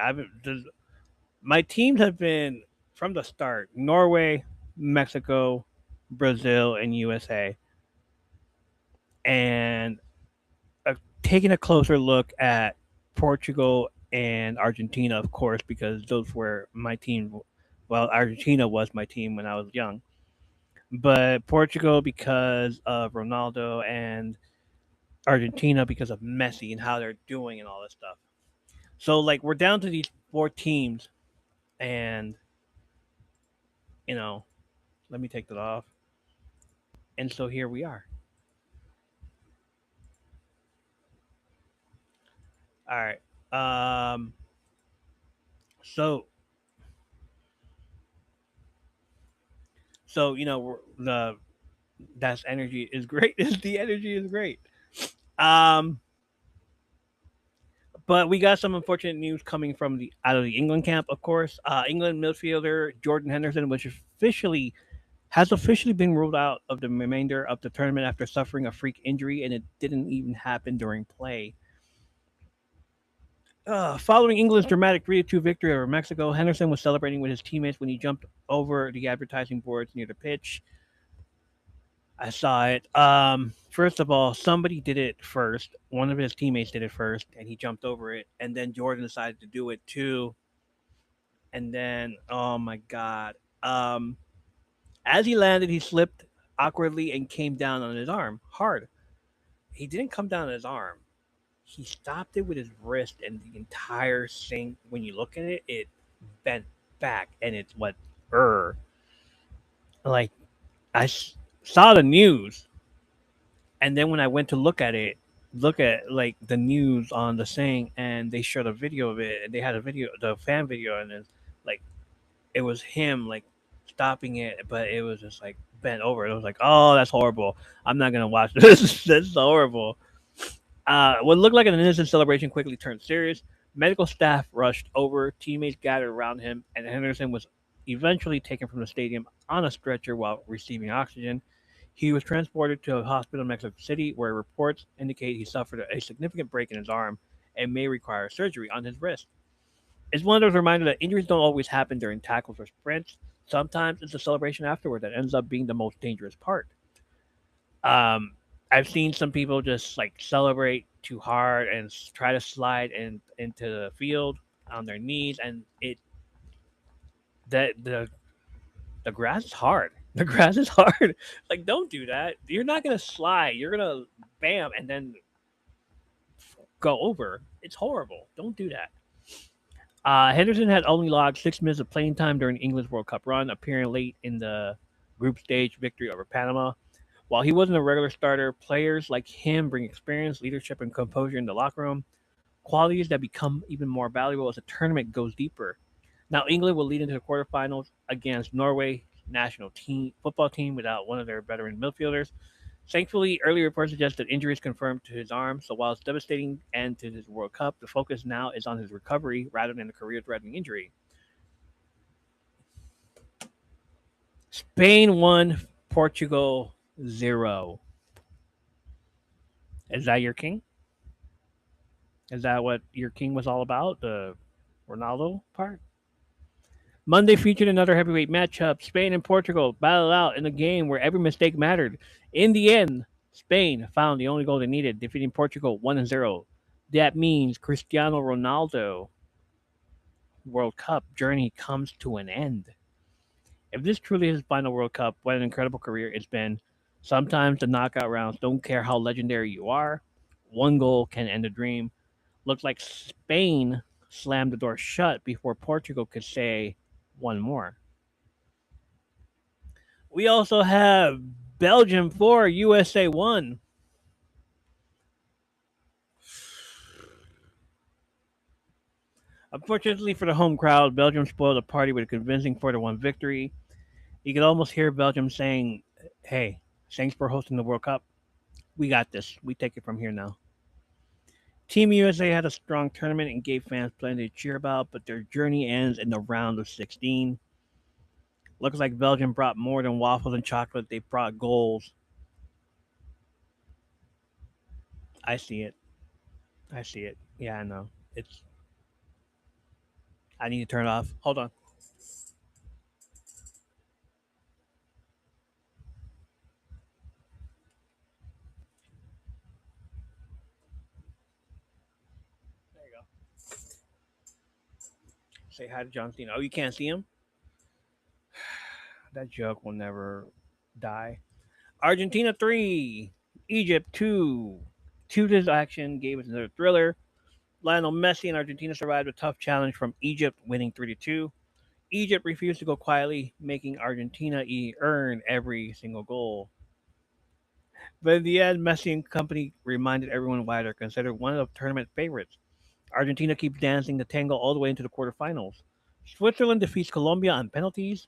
my teams have been from the start Norway, Mexico, Brazil, and USA, and taking a closer look at Portugal and Argentina, of course, because those were my team. Well, Argentina was my team when I was young, but Portugal because of Ronaldo and Argentina because of Messi and how they're doing and all this stuff. So, like, we're down to these four teams, and you know, let me take that off. And so here we are. All right. So the that's energy is great. The energy is great. Um, but we got some unfortunate news coming from the out of the England camp, of course. England midfielder Jordan Henderson, which officially has officially been ruled out of the remainder of the tournament after suffering a freak injury, and it didn't even happen during play. Following England's dramatic 3-2 victory over Mexico, Henderson was celebrating with his teammates when he jumped over the advertising boards near the pitch. I saw it. First of all, somebody did it first. One of his teammates did it first, and he jumped over it. And then Jordan decided to do it too. And then, oh my god! As he landed, he slipped awkwardly and came down on his arm hard. He didn't come down on his arm. He stopped it with his wrist, and the entire thing. When you look at it, it bent back, and it's what like saw the news. And then when I went to look at like the news on the thing, and they showed a video of it, and they had a video, the fan video, and it's like it was him like stopping it, but it was just like bent over. It was like, oh, that's horrible. I'm not gonna watch this. This is horrible. What looked like an innocent celebration quickly turned serious. Medical staff rushed over, teammates gathered around him, and Henderson was eventually taken from the stadium on a stretcher while receiving oxygen. He was transported to a hospital in Mexico City, where reports indicate he suffered a significant break in his arm and may require surgery on his wrist. It's one of those reminders that injuries don't always happen during tackles or sprints. Sometimes it's the celebration afterward that ends up being the most dangerous part. Um, I've seen some people just like celebrate too hard and try to slide into the field on their knees, and it that the grass is hard. The grass is hard. Like, don't do that. You're not gonna slide. You're gonna bam and then go over. It's horrible. Don't do that. Henderson had only logged 6 minutes of playing time during England's World Cup run, appearing late in the group stage victory over Panama. While he wasn't a regular starter, players like him bring experience, leadership, and composure in the locker room, qualities that become even more valuable as the tournament goes deeper. Now, England will lead into the quarterfinals against Norway national team football team without one of their veteran midfielders. Thankfully, early reports suggest that injuries confirmed to his arm, so while it's devastating end to his World Cup, the focus now is on his recovery rather than a career-threatening injury. Spain 1, Portugal 0. Is that your king? Is that what your king was all about? The Ronaldo part? Monday featured another heavyweight matchup. Spain and Portugal battled out in a game where every mistake mattered. In the end, Spain found the only goal they needed, defeating Portugal 1-0. That means Cristiano Ronaldo World Cup journey comes to an end. If this truly is his final World Cup, what an incredible career it's been. Sometimes the knockout rounds don't care how legendary you are. One goal can end a dream. Looked like Spain slammed the door shut before Portugal could say one more. We also have Belgium 4, USA 1. Unfortunately for the home crowd, Belgium spoiled the party with a convincing 4-1 victory. You could almost hear Belgium saying, "Hey, thanks for hosting the World Cup. We got this. We take it from here now." Team USA had a strong tournament and gave fans plenty to cheer about, but their journey ends in the round of 16. Looks like Belgium brought more than waffles and chocolate. They brought goals. I see it. I see it. Yeah, I know. It's. I need to turn it off. Hold on. There you go. Say hi to John Cena. Oh, you can't see him? That joke will never die. Argentina 3, Egypt 2. Tuesday's action gave us another thriller. Lionel Messi and Argentina survived a tough challenge from Egypt, winning 3-2. Egypt refused to go quietly, making Argentina earn every single goal. But in the end, Messi and company reminded everyone why they're considered one of the tournament favorites. Argentina keeps dancing the tango all the way into the quarterfinals. Switzerland defeats Colombia on penalties.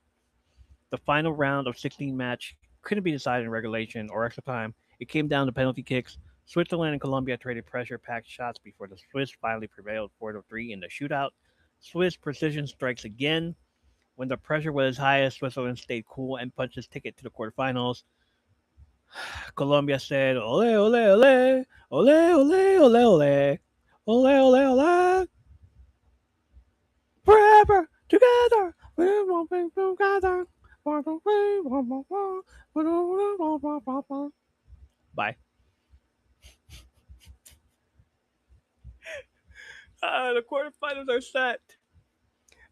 The final round of 16 match couldn't be decided in regulation or extra time. It came down to penalty kicks. Switzerland and Colombia traded pressure-packed shots before the Swiss finally prevailed 4-3 in the shootout. Swiss precision strikes again. When the pressure was highest, Switzerland stayed cool and punched its ticket to the quarterfinals. Colombia said, "Ole, ole, ole, ole, ole, ole, ole, ole, ole, ole, forever together, we won't be together." Bye. The quarterfinals are set.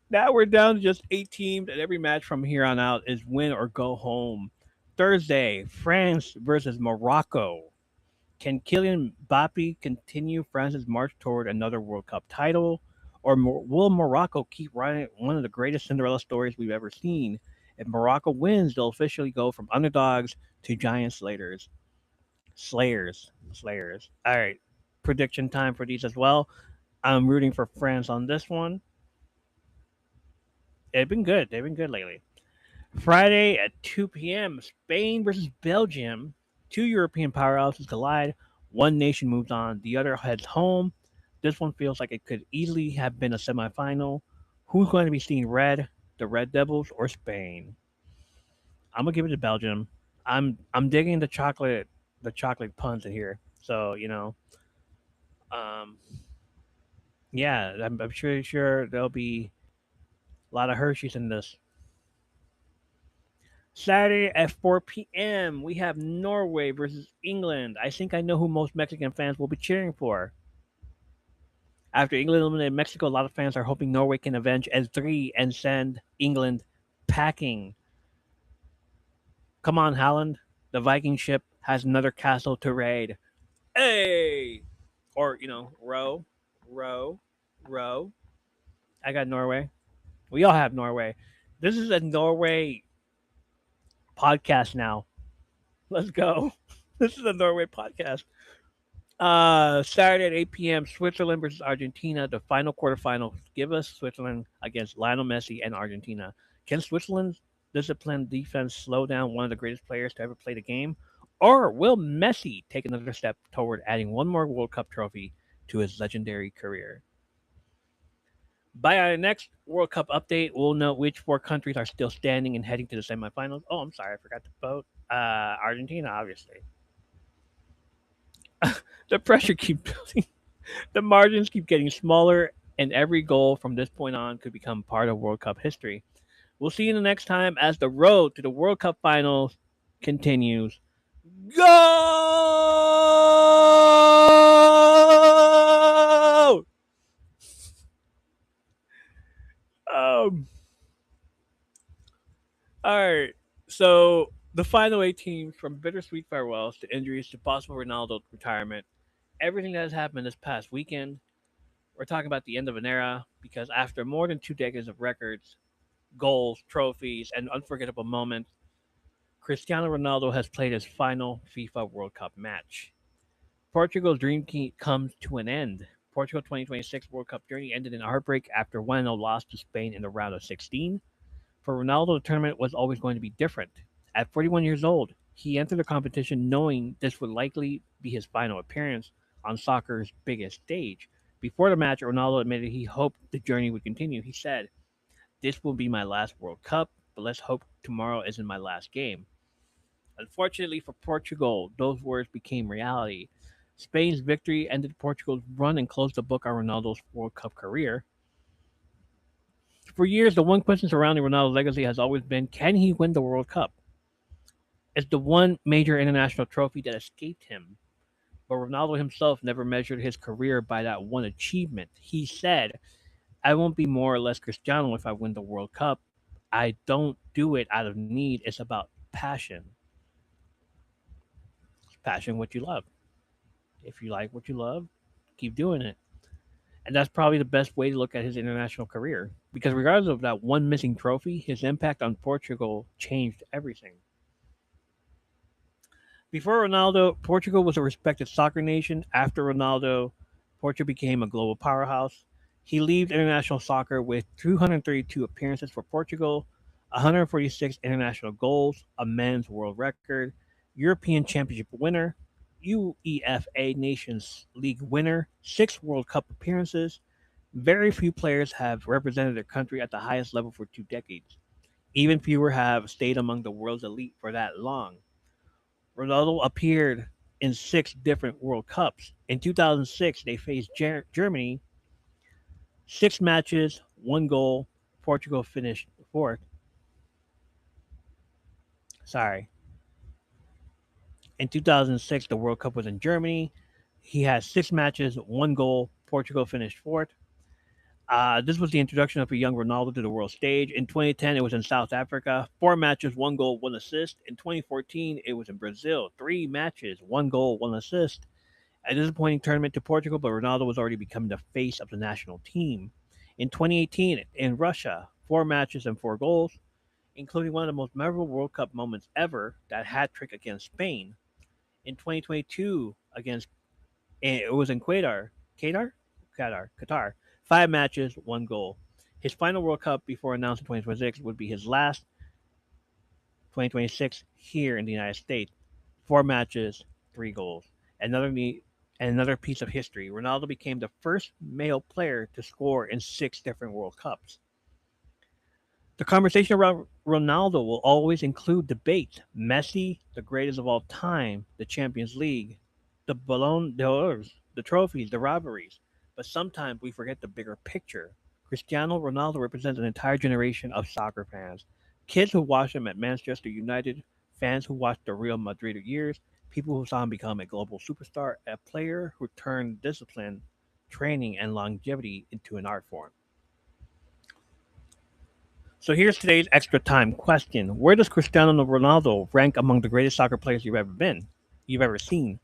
Now we're down to just 8 teams, and every match from here on out is win or go home. Thursday, France versus Morocco. Can Kylian Mbappe continue France's march toward another World Cup title? Or will Morocco keep writing one of the greatest Cinderella stories we've ever seen? If Morocco wins, they'll officially go from underdogs to giant slayers. Slayers. All right. Prediction time for these as well. I'm rooting for France on this one. They've been good. They've been good lately. Friday at 2 p.m., Spain versus Belgium. Two European powerhouses collide. One nation moves on, the other heads home. This one feels like it could easily have been a semifinal. Who's going to be seeing red? The Red Devils or Spain? I'm gonna give it to Belgium. I'm digging the chocolate puns in here. So um, yeah, I'm sure there'll be a lot of Hershey's in this. Saturday at 4 p.m., we have Norway versus England. I think I know who most Mexican fans will be cheering for. After England eliminated Mexico, a lot of fans are hoping Norway can avenge S3 and send England packing. Come on, Haaland. The Viking ship has another castle to raid. Hey! Or, row, row, row. I got Norway. We all have Norway. This is a Norway podcast now. Let's go. This is a Norway podcast. Saturday at 8 p.m., Switzerland versus Argentina, the final quarterfinal. Give us Switzerland against Lionel Messi and Argentina. Can Switzerland's disciplined defense slow down one of the greatest players to ever play the game? Or will Messi take another step toward adding one more World Cup trophy to his legendary career? By our next World Cup update, we'll know which four countries are still standing and heading to the semifinals. Oh, I'm sorry, I forgot to vote. Argentina, obviously. The pressure keeps building. The margins keep getting smaller, and every goal from this point on could become part of World Cup history. We'll see you the next time as the road to the World Cup finals continues. Go! Um, all right. So the final eight teams, from bittersweet farewells to injuries to possible Ronaldo retirement, everything that has happened this past weekend, we're talking about the end of an era because after more than 2 decades of records, goals, trophies, and unforgettable moments, Cristiano Ronaldo has played his final FIFA World Cup match. Portugal's dream comes to an end. Portugal 2026 World Cup journey ended in a heartbreak after 1-0 loss to Spain in the round of 16. For Ronaldo, the tournament was always going to be different. At 41 years old, he entered the competition knowing this would likely be his final appearance on soccer's biggest stage. Before the match, Ronaldo admitted he hoped the journey would continue. He said, "This will be my last World Cup, but let's hope tomorrow isn't my last game." Unfortunately for Portugal, those words became reality. Spain's victory ended Portugal's run and closed the book on Ronaldo's World Cup career. For years, the one question surrounding Ronaldo's legacy has always been, can he win the World Cup? It's the one major international trophy that escaped him. But Ronaldo himself never measured his career by that one achievement. He said, I won't be more or less Cristiano if I win the World Cup. I don't do it out of need. It's about passion. Passion, what you love. If you like what you love, keep doing it. And that's probably the best way to look at his international career. Because regardless of that one missing trophy, his impact on Portugal changed everything. Before Ronaldo, Portugal was a respected soccer nation. After Ronaldo, Portugal became a global powerhouse. He led international soccer with 232 appearances for Portugal, 146 international goals, a men's world record, European Championship winner, UEFA Nations League winner, 6 World Cup appearances. Very few players have represented their country at the highest level for 2 decades. Even fewer have stayed among the world's elite for that long. Ronaldo appeared in 6 different World Cups. In 2006, they faced Germany, 6 matches, 1 goal. Portugal finished fourth. Sorry. In 2006, the World Cup was in Germany. He had 6 matches, 1 goal. Portugal finished fourth. This was the introduction of a young Ronaldo to the world stage. In 2010, it was in South Africa. 4 matches, 1 goal, 1 assist. In 2014, it was in Brazil. 3 matches, 1 goal, 1 assist. A disappointing tournament to Portugal, but Ronaldo was already becoming the face of the national team. In 2018, in Russia, 4 matches and 4 goals, including one of the most memorable World Cup moments ever, that hat trick against Spain. In 2022, it was in Qatar. 5 matches, 1 goal. His final World Cup before announcing 2026 would be his last 2026 here in the United States. 4 matches, 3 goals. Another piece of history. Ronaldo became the first male player to score in 6 different World Cups. The conversation around Ronaldo will always include debates. Messi, the greatest of all time, the Champions League, the Ballon d'Or, the trophies, the rivalries. But sometimes we forget the bigger picture. Cristiano Ronaldo represents an entire generation of soccer fans. Kids who watched him at Manchester United, fans who watched the Real Madrid years, people who saw him become a global superstar, a player who turned discipline, training, and longevity into an art form. So here's today's extra time question. Where does Cristiano Ronaldo rank among the greatest soccer players you've ever seen?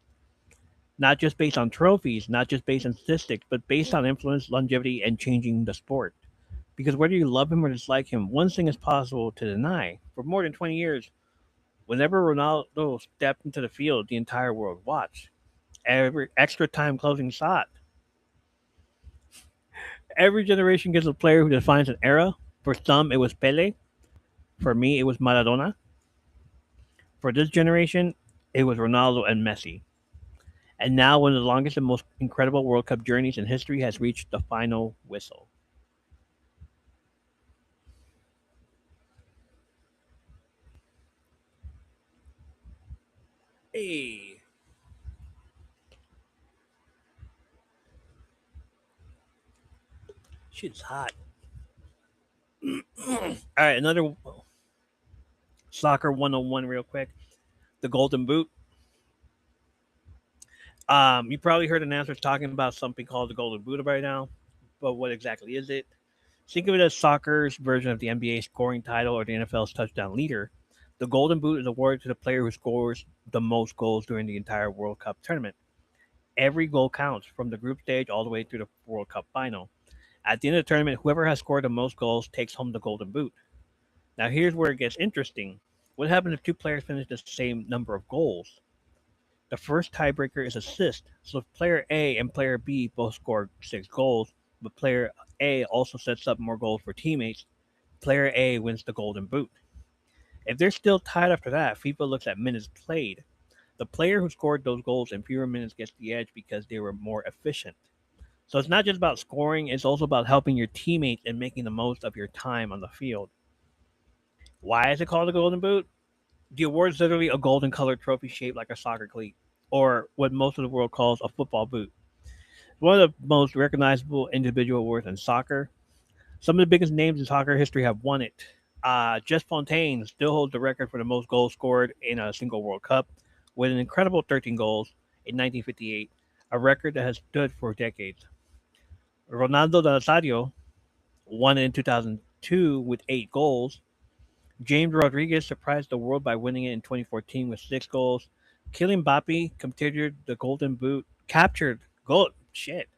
Not just based on trophies, not just based on statistics, but based on influence, longevity, and changing the sport. Because whether you love him or dislike him, one thing is possible to deny. For more than 20 years, whenever Ronaldo stepped into the field, the entire world watched. Every extra time closing shot. Every generation gets a player who defines an era. For some, it was Pele. For me, it was Maradona. For this generation, it was Ronaldo and Messi. And now, one of the longest and most incredible World Cup journeys in history has reached the final whistle. Hey, shit's hot. All right, another soccer 101 real quick. The Golden Boot. You probably heard announcers talking about something called the Golden Boot right now, but what exactly is it? Think of it as soccer's version of the NBA scoring title or the NFL's touchdown leader. The Golden Boot is awarded to the player who scores the most goals during the entire World Cup tournament. Every goal counts from the group stage all the way through the World Cup final. At the end of the tournament, whoever has scored the most goals takes home the Golden Boot. Now, here's where it gets interesting. What happens if two players finish the same number of goals? The first tiebreaker is assist. So if player A and player B both score 6 goals, but player A also sets up more goals for teammates, player A wins the Golden Boot. If they're still tied after that, FIFA looks at minutes played. The player who scored those goals in fewer minutes gets the edge because they were more efficient. So it's not just about scoring, it's also about helping your teammates and making the most of your time on the field. Why is it called the Golden Boot? The award is literally a golden colored trophy shaped like a soccer cleat, or what most of the world calls a football boot. It's one of the most recognizable individual awards in soccer. Some of the biggest names in soccer history have won it. Jess Fontaine still holds the record for the most goals scored in a single World Cup, with an incredible 13 goals in 1958, a record that has stood for decades. Ronaldo Nazario won in 2002 with 8 goals. James Rodriguez surprised the world by winning it in 2014 with 6 goals. Kylian Mbappe captured the Golden Boot. Captured gold shit.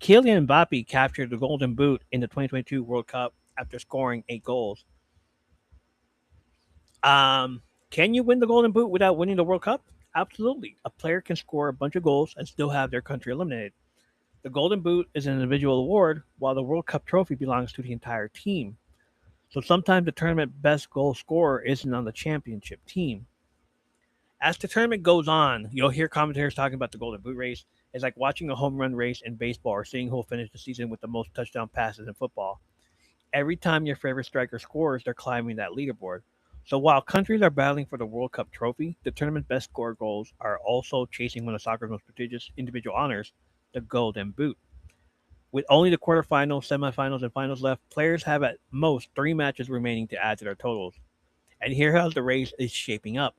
Kylian Mbappe captured the Golden Boot in the 2022 World Cup after scoring 8 goals. Can you win the Golden Boot without winning the World Cup? Absolutely. A player can score a bunch of goals and still have their country eliminated. The Golden Boot is an individual award, while the World Cup trophy belongs to the entire team. So sometimes the tournament best goal scorer isn't on the championship team. As the tournament goes on, you'll hear commentators talking about the Golden Boot race. It's like watching a home run race in baseball or seeing who will finish the season with the most touchdown passes in football. Every time your favorite striker scores, they're climbing that leaderboard. So while countries are battling for the World Cup trophy, the tournament's best scorer goals are also chasing one of soccer's most prestigious individual honors, the Golden Boot. With only the quarterfinals, semifinals, and finals left, players have at most 3 matches remaining to add to their totals. And here how the race is shaping up.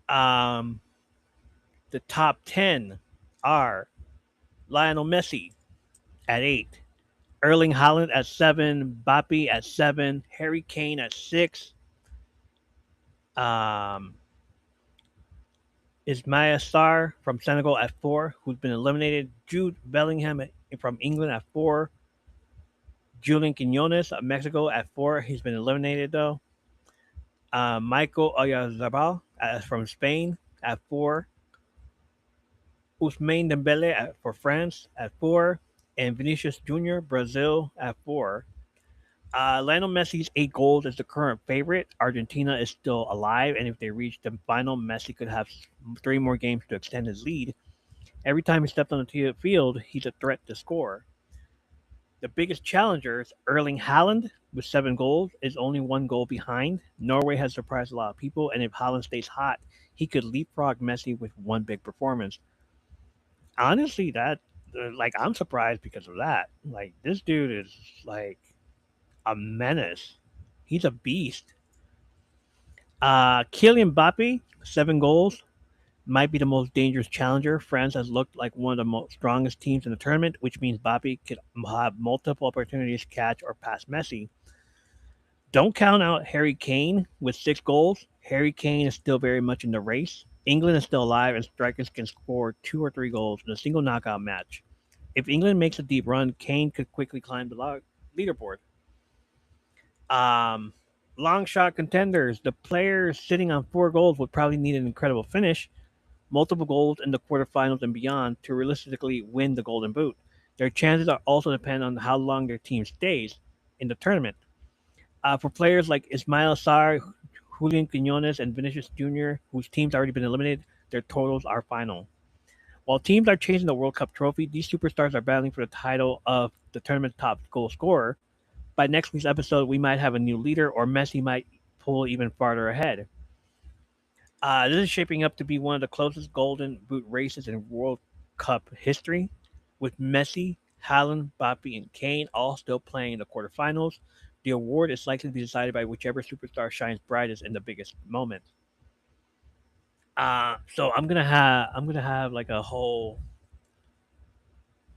Um, the top 10 are Lionel Messi at 8, Erling Haaland at 7, Mbappe at 7, Harry Kane at 6, um, Ismail Sarr from Senegal at 4, who's been eliminated, Jude Bellingham from England at 4, Julian Quinones of Mexico at 4, he's been eliminated though, Michael Oyarzabal from Spain at 4, Ousmane Dembele for France at 4, and Vinicius Junior Brazil at 4. Lionel Messi's 8 goals is the current favorite. Argentina is still alive, and if they reach the final, Messi could have 3 more games to extend his lead. Every time he steps on the field, he's a threat to score. The biggest challengers, Erling Haaland with 7 goals, is only 1 goal behind. Norway has surprised a lot of people, and if Haaland stays hot, he could leapfrog Messi with one big performance. Honestly, that I'm surprised because of that. Like this dude is like a menace. He's a beast. Kylian Mbappe, 7 goals. Might be the most dangerous challenger. France has looked like one of the most strongest teams in the tournament, which means Mbappe could have multiple opportunities to catch or pass Messi. Don't count out Harry Kane with 6 goals. Harry Kane is still very much in the race. England is still alive, and strikers can score 2 or 3 goals in a single knockout match. If England makes a deep run, Kane could quickly climb the leaderboard. Um, Long shot contenders. The players sitting on 4 goals would probably need an incredible finish, multiple goals in the quarterfinals and beyond to realistically win the Golden Boot. Their chances are also depend on how long their team stays in the tournament. For players like Ismail Sarr, Julian Quinones, and Vinicius Jr., whose teams already been eliminated, their totals are final. While teams are chasing the World Cup trophy, these superstars are battling for the title of the tournament's top goal scorer. By next week's episode, we might have a new leader, or Messi might pull even farther ahead. This is shaping up to be one of the closest Golden Boot races in World Cup history, with Messi, Haaland, Mbappe, and Kane all still playing in the quarterfinals. The award is likely to be decided by whichever superstar shines brightest in the biggest moment. So I'm gonna have like a whole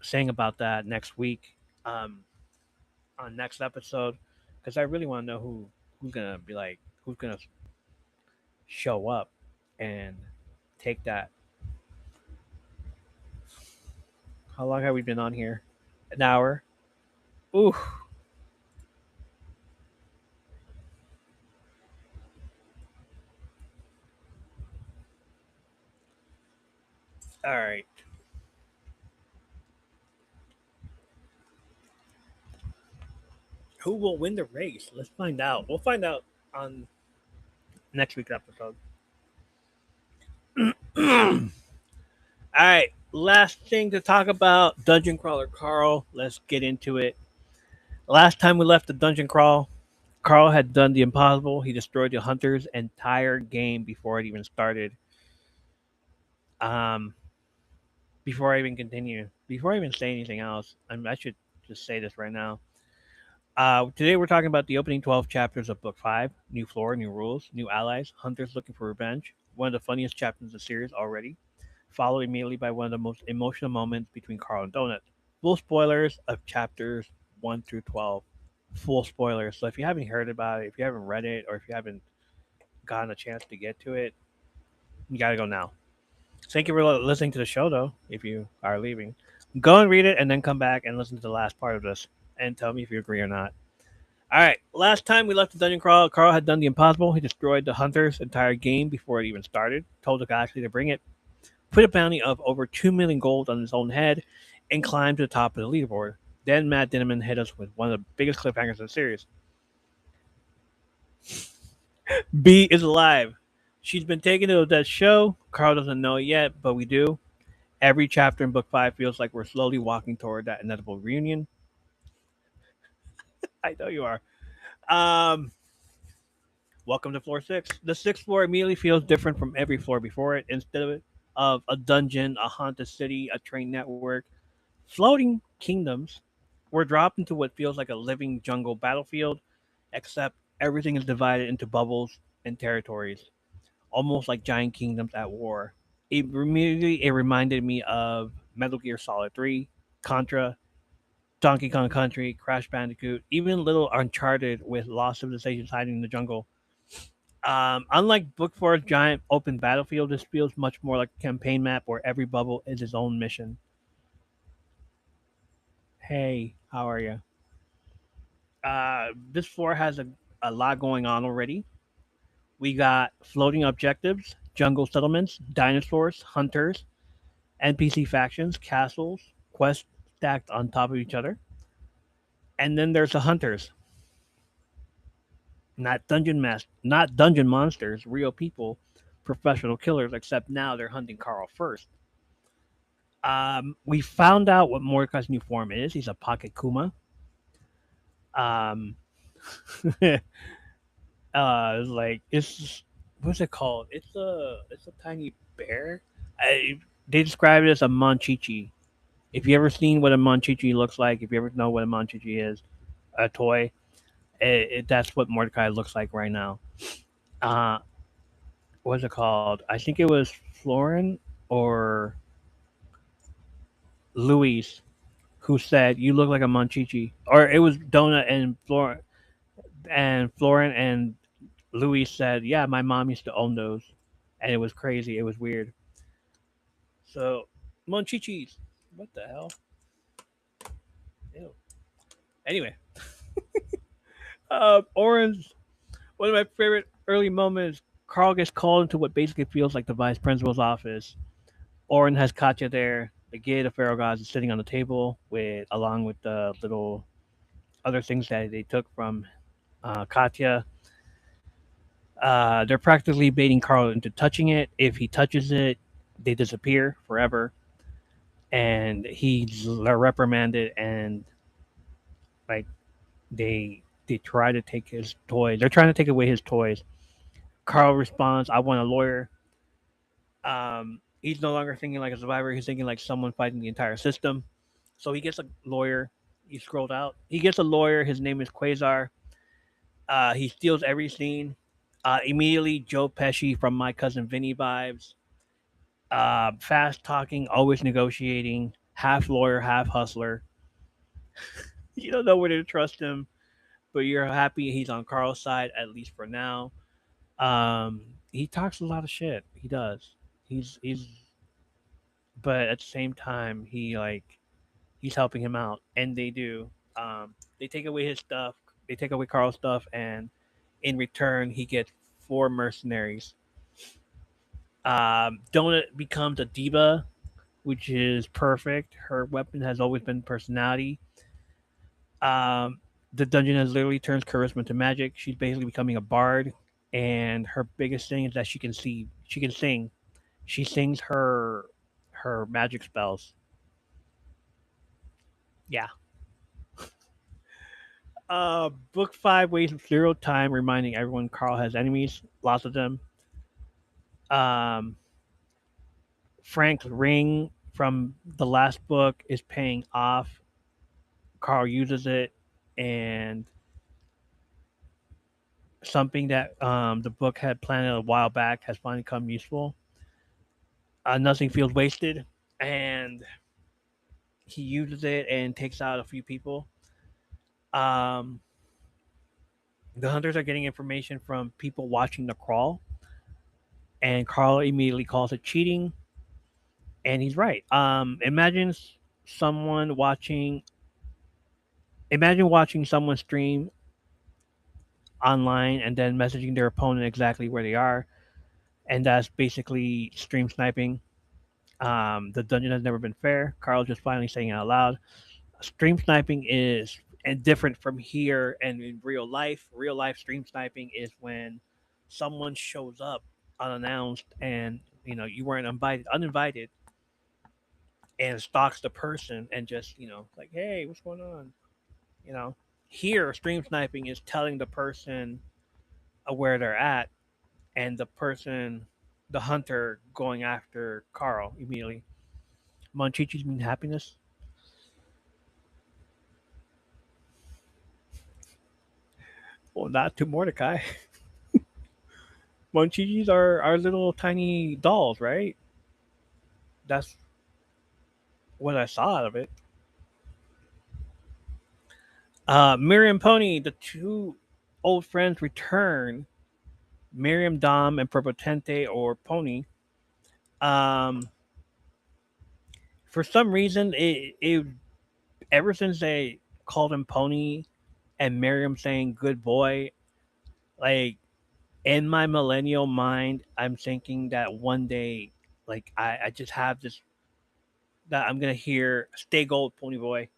saying about that next week, um, on next episode, because I really want to know who's gonna show up and take that. How long have we been on here? An hour. Ooh. All right. Who will win the race? Let's find out. We'll find out on next week's episode. All right. Last thing to talk about, Dungeon Crawler Carl. Let's get into it. Last time we left the dungeon crawl, Carl had done the impossible. He destroyed the hunter's entire game before it even started. Um, before I even continue, before I even say anything else, I should just say this right now. Today we're talking about the opening 12 chapters of Book 5. New floor, new rules, new allies, hunters looking for revenge. One of the funniest chapters of the series already, followed immediately by one of the most emotional moments between Carl and Donut. Full spoilers of chapters 1 through 12. Full spoilers. So if you haven't heard about it, if you haven't read it, or if you haven't gotten a chance to get to it, you gotta go now. Thank you for listening to the show, though. If you are leaving, go and read it, and then come back and listen to the last part of this, and tell me if you agree or not. All right. Last time we left the dungeon crawl, Carl had done the impossible. He destroyed the hunter's entire game before it even started. Told the guy to bring it, put a bounty of over 2 million gold on his own head, and climbed to the top of the leaderboard. Then Matt Dinneman hit us with one of the biggest cliffhangers of the series. B is alive. She's been taken to that show. Carl doesn't know it yet, but we do. Every chapter in book 5 feels like we're slowly walking toward that inevitable reunion. I know you are. Um, Welcome to floor 6. The sixth floor immediately feels different from every floor before it. Instead of a dungeon, a haunted city, a train network, floating kingdoms, we're dropped into what feels like a living jungle battlefield, except everything is divided into bubbles and territories, almost like giant kingdoms at war. It reminded me of Metal Gear Solid 3, Contra, Donkey Kong Country, Crash Bandicoot, even little Uncharted with lost civilizations hiding in the jungle. Unlike Book 4's giant open battlefield, this feels much more like a campaign map where every bubble is its own mission. Hey, how are you? This floor has a lot going on already. We got floating objectives, jungle settlements, dinosaurs, hunters, NPC factions, castles, quests stacked on top of each other. And then there's the hunters, not dungeon monsters, real people, professional killers. Except now they're hunting Carl first. We found out what Mordecai's new form is. He's a pocket Kuma. Um, it's what's it called? It's a tiny bear. They describe it as a Monchichi. If you ever seen what a Monchichi looks like, if you ever know what a Monchichi is, a toy, that's what Mordecai looks like right now. Uh, what's it called? I think it was Florin or Louise who said, "You look like a Monchichi," or it was Donut and Florin and Louis said, "Yeah, my mom used to own those," and it was crazy. It was weird. So Monchichis, what the hell? Ew. Anyway, Orange. One of my favorite early moments. Carl gets called into what basically feels like the vice principal's office. Oren has Katya there. The Gate of Pharaoh gods is sitting on the table with, along with the little other things that they took from Katya. They're practically baiting Carl into touching it. If he touches it, they disappear forever. And he's reprimanded, and like they try to take his toys. They're trying to take away his toys. Carl responds, "I want a lawyer." He's no longer thinking like a survivor. He's thinking like someone fighting the entire system. So he gets a lawyer. He scrolled out. He gets a lawyer. His name is Quasar. He steals every scene. Immediately, Joe Pesci from My Cousin Vinny vibes. Fast talking, always negotiating, half lawyer, half hustler. You don't know whether to trust him, but you're happy he's on Carl's side, at least for now. He talks a lot of shit. He does. He's but at the same time he's helping him out, and they do. They take away his stuff, they take away Carl's stuff, and in return he gets four mercenaries. Donut becomes a diva, which is perfect. Her weapon has always been personality. Um, the dungeon has literally turned charisma to magic. She's basically becoming a bard, and her biggest thing is that she can sing. She sings her magic spells. Yeah. Book five wastes zero time reminding everyone Carl has enemies, lots of them. Um, Frank's ring from the last book is paying off. Carl uses it, and something that the book had planned a while back has finally come useful. Nothing feels wasted, and he uses it and takes out a few people. Um, the hunters are getting information from people watching the crawl, and Carl immediately calls it cheating, and he's right. Someone watching, imagine watching someone stream online and then messaging their opponent exactly where they are, and that's basically stream sniping. The dungeon has never been fair. Carl just finally saying it out loud. Stream sniping is and different from here and in real life. Real life stream sniping is when someone shows up unannounced and you weren't uninvited, and stalks the person and just like, hey, what's going on? You know, here stream sniping is telling the person where they're at, and the hunter, going after Carl immediately. Monchichi's mean happiness. Well, not to Mordecai. Monchichis are little tiny dolls, right? That's what I saw out of it. Miriam Pony, the two old friends return. Miriam Dom and Prepotente, or Pony. Um, for some reason, it ever since they called him Pony and Miriam saying good boy, like in my millennial mind, I'm thinking that one day, like I just have this, that I'm gonna hear "Stay Gold, Pony Boy."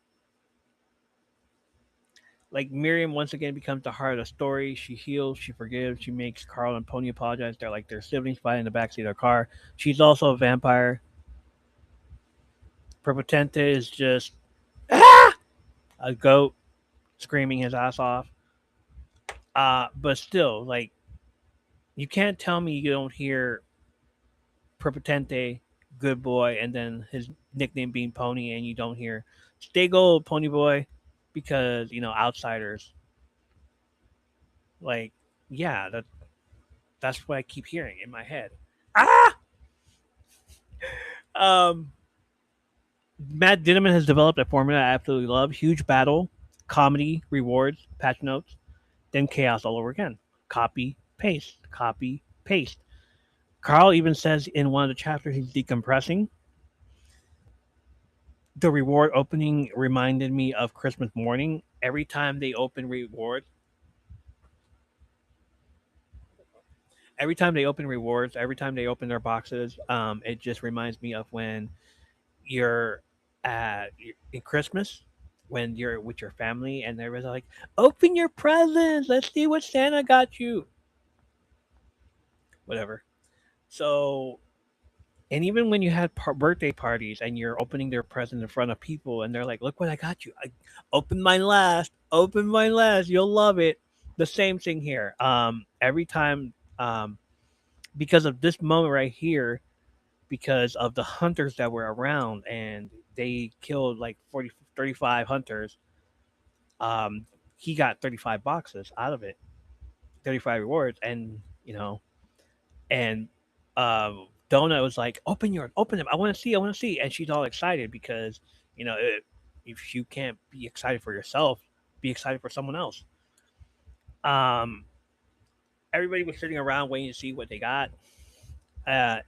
Like Miriam once again becomes the heart of the story. She heals, she forgives, she makes Carl and Pony apologize. They're like their siblings fighting in the backseat of their car. She's also a vampire. Prepotente is just a goat screaming his ass off. But still, like you can't tell me you don't hear Prepotente, good boy, and then his nickname being Pony, and you don't hear "Stay Gold, Pony Boy," because outsiders. Like, yeah, that's what I keep hearing in my head. Ah! Um, Matt Dinneman has developed a formula I absolutely love: huge battle, comedy, rewards, patch notes, then chaos all over again. Copy, paste, copy, paste. Carl even says in one of the chapters he's decompressing. The reward opening reminded me of Christmas morning. Every time they open rewards, every time they open their boxes, it just reminds me of when you're at in Christmas, when you're with your family and they're like, "Open your presents. Let's see what Santa got you." Whatever. So, and even when you had birthday parties and you're opening their presents in front of people and they're like, "Look what I got you. I opened mine last. Open mine last. You'll love it." The same thing here. Every time, because of this moment right here, because of the hunters that were around and they killed like 40, 35 hunters. um he got 35 boxes out of it, 35 rewards. And and Donut was like, open them, I want to see. And she's all excited because if you can't be excited for yourself, be excited for someone else. um Everybody was sitting around waiting to see what they got, uh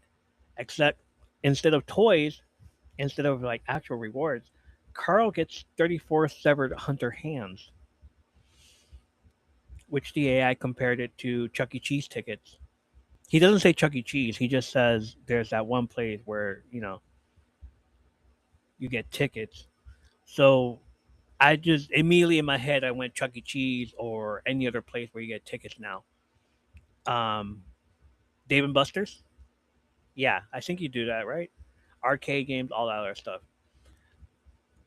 except instead of toys, instead of like actual rewards, Carl gets 34 severed hunter hands, which the AI compared it to Chuck E. Cheese tickets. He doesn't say Chuck E. Cheese. He just says there's that one place where you get tickets. So I just immediately in my head I went Chuck E. Cheese or any other place where you get tickets now. Um, Dave and Buster's. Yeah, I think you do that, right? Arcade games, all that other stuff.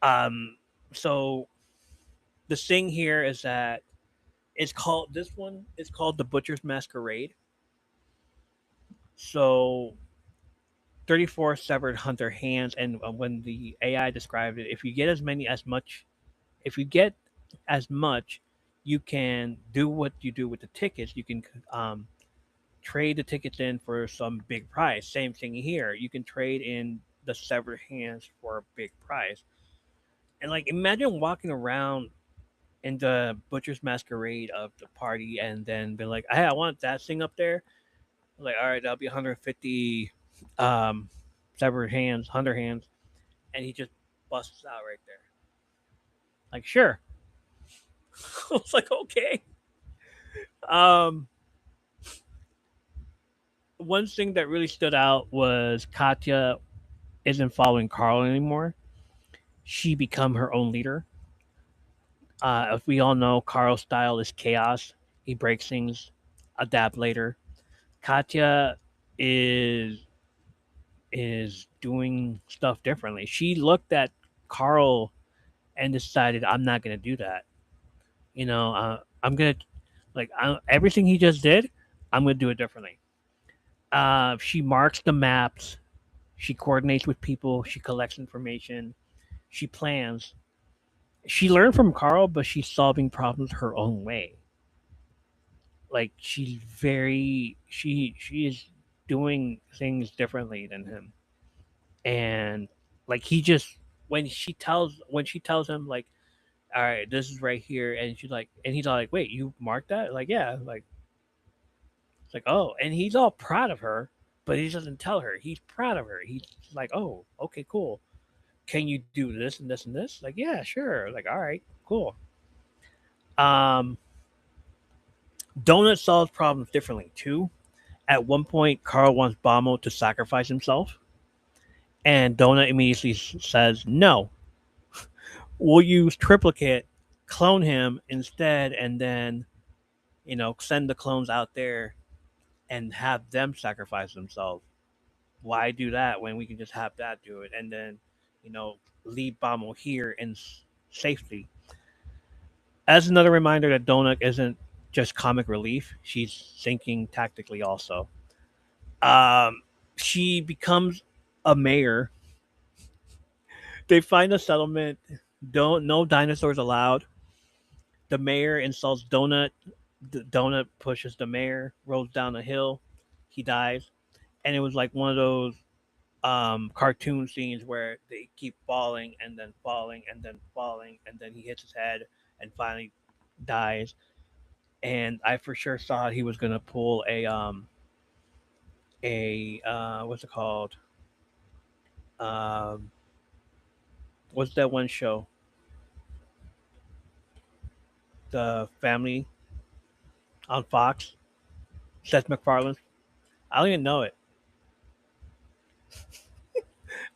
Um, so the thing here is that it's called this one is called the Butcher's Masquerade. So 34 severed hunter hands. And when the AI described it, if you get as much, you can do what you do with the tickets. You can trade the tickets in for some big prize. Same thing here. You can trade in the severed hands for a big prize. And like, imagine walking around in the Butcher's Masquerade of the party and then be like, "Hey, I want that thing up there." Like, all right, that'll be 150 um, severed hands, hunter hands. And he just busts out right there. Like, sure. I was like, okay. Um, One thing that really stood out was Katya isn't following Carl anymore. She become her own leader. As we all know, Carl's style is chaos. He breaks things, adapt later. Katya is doing stuff differently. She looked at Carl and decided, I'm not going to do that. I'm going to everything he just did. I'm going to do it differently. She marks the maps. She coordinates with people. She collects information. She plans. She learned from Carl, but she's solving problems her own way. Like, she is doing things differently than him. And like, he just when she tells him, like, all right, this is right here, and he's all like, wait, you marked that? Like, yeah. Like, it's like, oh, and he's all proud of her, but he doesn't tell her he's proud of her. He's like, oh, okay, cool. Can you do this and this and this? Like, yeah, sure. Like, all right, cool. Um, Donut solves problems differently too. At one point, Carl wants Bamo to sacrifice himself, and Donut immediately says, no, we'll use triplicate, clone him instead, and then, send the clones out there and have them sacrifice themselves. Why do that when we can just have that do it and then, you know, leave Bamo here in safety? As another reminder that Donut isn't just comic relief, she's thinking tactically also. She becomes a mayor. They find a settlement. Don't No dinosaurs allowed. The mayor insults Donut. Donut pushes the mayor, rolls down a hill, he dies, and it was like one of those cartoon scenes where they keep falling and then falling and then falling and then he hits his head and finally dies. And I for sure thought he was gonna pull a what's it called? Um, what's that one show? The Family on Fox. Seth MacFarlane. I don't even know it.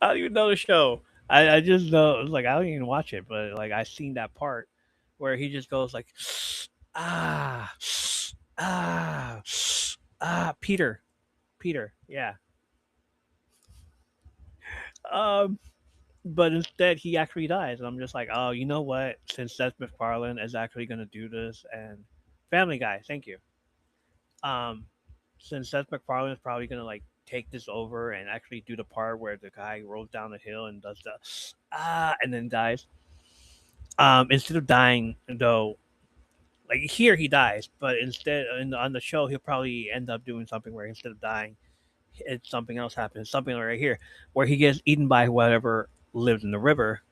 I don't even know the show. I just know like I don't even watch it, but like I seen that part where he just goes like ah ah Peter. Peter, yeah. Um but instead he actually dies and I'm just like, oh, you know what? Since Seth MacFarlane is actually gonna do this and Family Guy, thank you. Um since Seth MacFarlane is probably gonna like take this over and actually do the part where the guy rolls down the hill and does the and then dies. Instead of dying though, like here he dies, but instead on the show he'll probably end up doing something where instead of dying, it's something else happens. Something right here where he gets eaten by whatever lives in the river.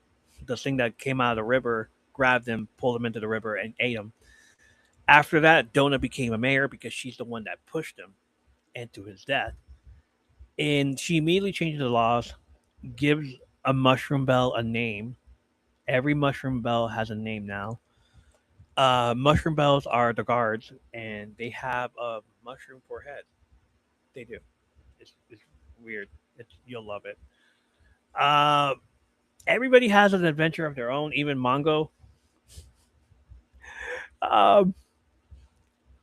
The thing that came out of the river grabbed him, pulled him into the river, and ate him. After that, Donna became a mayor because she's the one that pushed him into his death. And she immediately changes the laws, gives a mushroom bell a name. Every mushroom bell has a name now. Mushroom bells are the guards, and they have a mushroom for head. They do. It's weird. You'll love it. Uh, Everybody has an adventure of their own. Even Mongo. Um,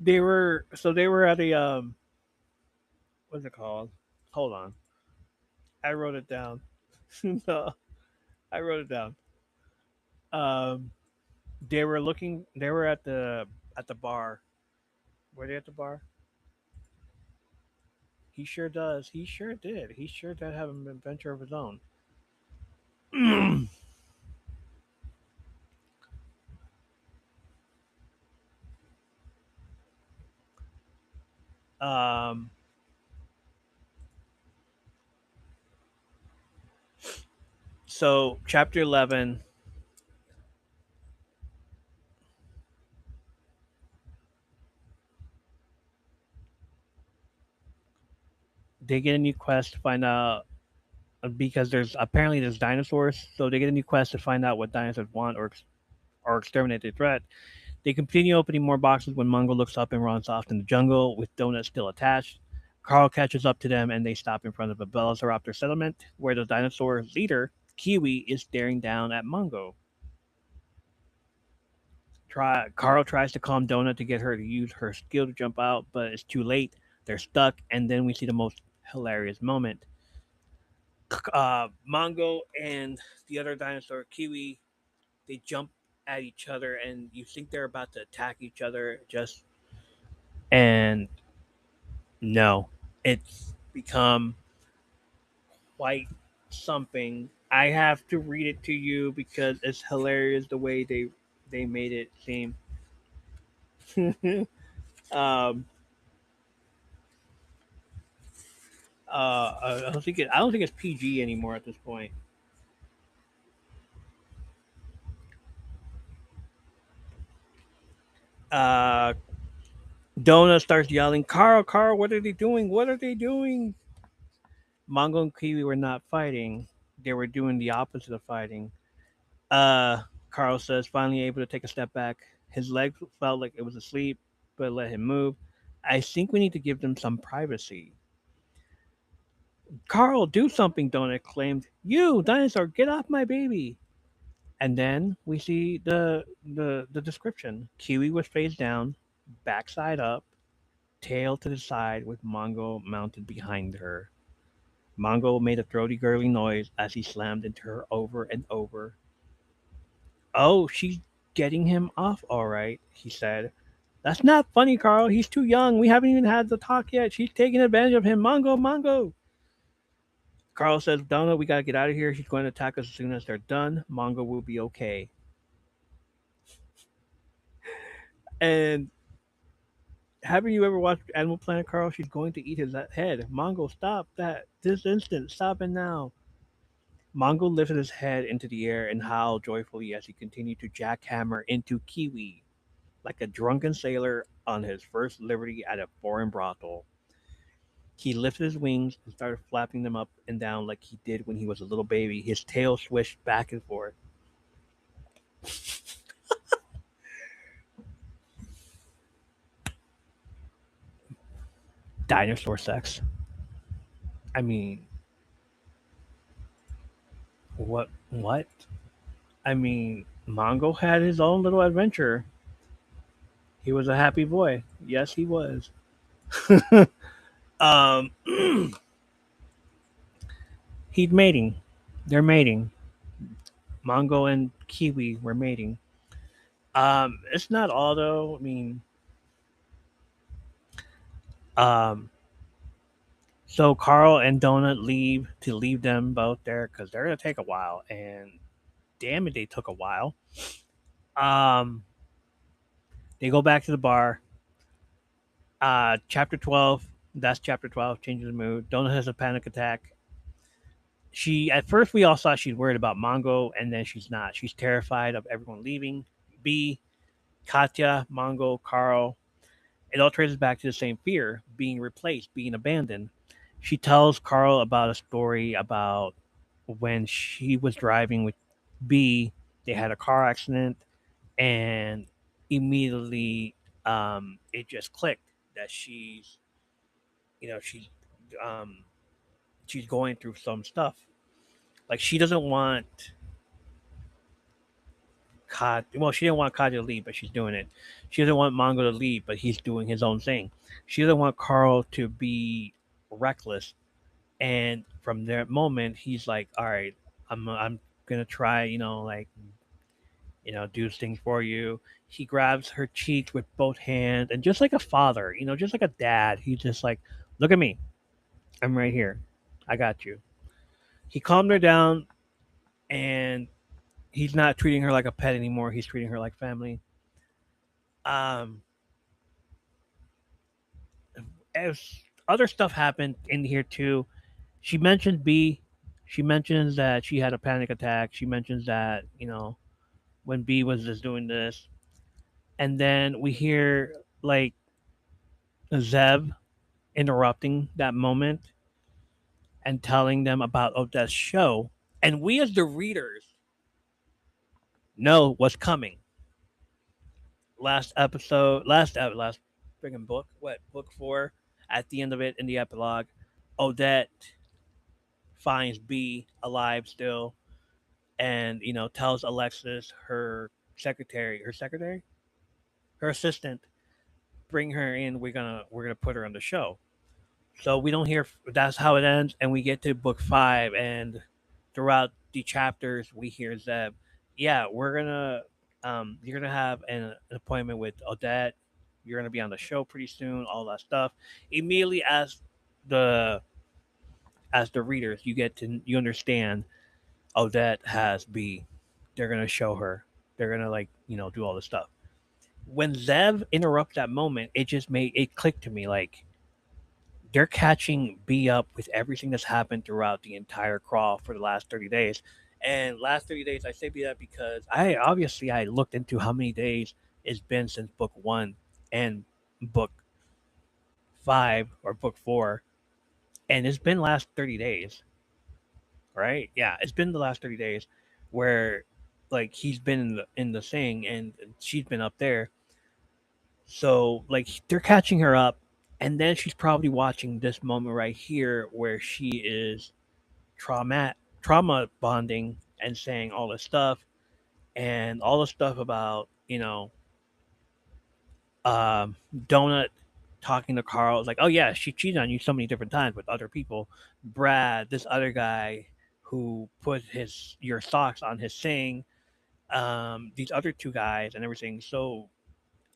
they were at a what's it called? Hold on, I wrote it down. No, I wrote it down. Um, they were looking. They were at the bar. Were they at the bar? He sure does. He sure did. He sure did have an adventure of his own. um, so chapter 11, they get a new quest to find out because there's dinosaurs, so they get a new quest to find out what dinosaurs want or exterminate the threat. They continue opening more boxes when Mungo looks up and runs off in the jungle with Donut still attached. Carl catches up to them and they stop in front of a Velociraptor settlement where the dinosaur leader, Kiwi, is staring down at Mungo. Carl tries to calm Donut to get her to use her skill to jump out, but it's too late. They're stuck, and then we see the most hilarious moment. Mongo and the other dinosaur, Kiwi, they jump at each other, and you think they're about to attack each other. And no, it's become quite something. I have to read it to you because it's hilarious the way they made it seem. um, I don't think it's PG anymore at this point. Uh, Donna starts yelling, "Carl, Carl, what are they doing? What are they doing?" Mongo and Kiwi were not fighting; they were doing the opposite of fighting. Uh, Carl says, finally able to take a step back. His leg felt like it was asleep, but let him move. I think we need to give them some privacy. Carl, do something, Donna exclaimed. You, dinosaur, get off my baby. And then we see the description. Kiwi was face down, backside up, tail to the side with Mongo mounted behind her. Mongo made a throaty gurgling noise as he slammed into her over and over. Oh, she's getting him off all right, he said. That's not funny, Carl. He's too young. We haven't even had the talk yet. She's taking advantage of him. Mongo, Mongo. Carl says, Donna, we gotta get out of here. She's going to attack us as soon as they're done. Mongo will be okay. And Haven't you ever watched Animal Planet, Carl? She's going to eat his head. Mongo, stop that. This instant. Stop it now. Mongo lifted his head into the air and howled joyfully as he continued to jackhammer into Kiwi, like a drunken sailor on his first liberty at a foreign brothel. He lifted his wings and started flapping them up and down like he did when he was a little baby. His tail swished back and forth. Dinosaur sex. I mean, what? What? I mean, Mongo had his own little adventure. He was a happy boy. Yes, he was. um, he's mating. They're mating. Mongo and Kiwi were mating. It's not all though. I mean, um, so Carl and Donut leave them both there because they're gonna take a while, and damn it, they took a while. Um, they go back to the bar. Chapter 12. That's chapter 12. Changes the mood. Donut has a panic attack. She at first we all thought she's worried about Mongo, and then she's not. She's terrified of everyone leaving. B, Katya, Mongo, Carl. It all traces back to the same fear: being replaced, being abandoned. She tells Carl about a story about when she was driving with B. They had a car accident, and immediately it just clicked that you know, she's um, she's going through some stuff. Like she doesn't want Well, she didn't want Katya to leave, but she's doing it. She doesn't want Mongo to leave, but he's doing his own thing. She doesn't want Carl to be reckless. And from that moment, he's like, "All right, I'm gonna try, do things for you." He grabs her cheeks with both hands, and just like a father, just like a dad, he's just like, "Look at me, I'm right here, I got you." He calmed her down, and he's not treating her like a pet anymore. He's treating her like family. Um, as other stuff happened in here too. She mentioned B. She mentions that she had a panic attack. She mentions that when B was just doing this, and then we hear like Zev interrupting that moment and telling them about Odette's show, and we as the readers know what's coming. Last freaking book, what book 4? At the end of it, in the epilogue, Odette finds B alive still, and tells Alexis, her assistant, bring her in. We're gonna put her on the show. So we don't hear. That's how it ends, and we get to book 5, and throughout the chapters we hear Zeb. Yeah, you're gonna have an appointment with Odette. You're gonna be on the show pretty soon. All that stuff. Immediately the as the readers, you understand Odette has B. They're gonna show her. They're gonna do all this stuff. When Zev interrupts that moment, it just made it click to me like they're catching B up with everything that's happened throughout the entire crawl for the last 30 days. And last 30 days, I say be that because I looked into how many days it's been since book 1 and book 5 or book 4, and it's been last 30 days, right? Yeah, it's been the last 30 days where like he's been in the thing and she's been up there. So like they're catching her up, and then she's probably watching this moment right here where she is trauma bonding and saying all this stuff and all the stuff about Donut talking to Carl. It's like, oh yeah, she cheated on you so many different times with other people. Brad, this other guy who put his your socks on his thing. These other two guys and everything. So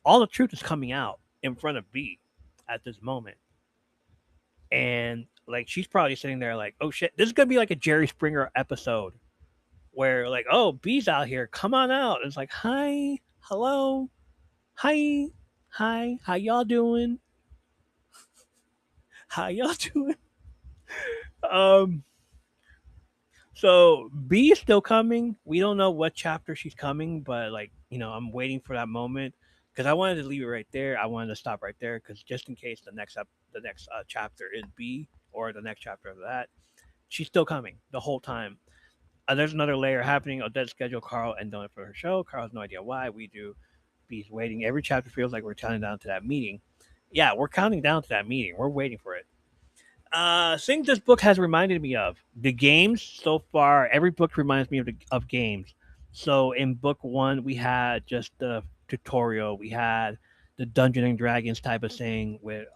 all the truth is coming out in front of B at this moment. And like she's probably sitting there like, oh shit, this is gonna be like a Jerry Springer episode where like, oh, B's out here, come on out. And it's like, hi, hello, hi, Hi, how y'all doing? How y'all doing? Um, so B is still coming. We don't know what chapter she's coming, but like I'm waiting for that moment because I wanted to leave it right there. I wanted to stop right there because just in case the next chapter is B or the next chapter of that, she's still coming the whole time. There's another layer happening. Odette scheduled Carl and Donut for her show. Carl has no idea why. We do. B's waiting. Every chapter feels like we're counting down to that meeting. Yeah, we're counting down to that meeting. We're waiting for it. Thing this book has reminded me of the games so far. Every book reminds me of games. So in book one, we had just the tutorial. We had the Dungeon and Dragons type of thing with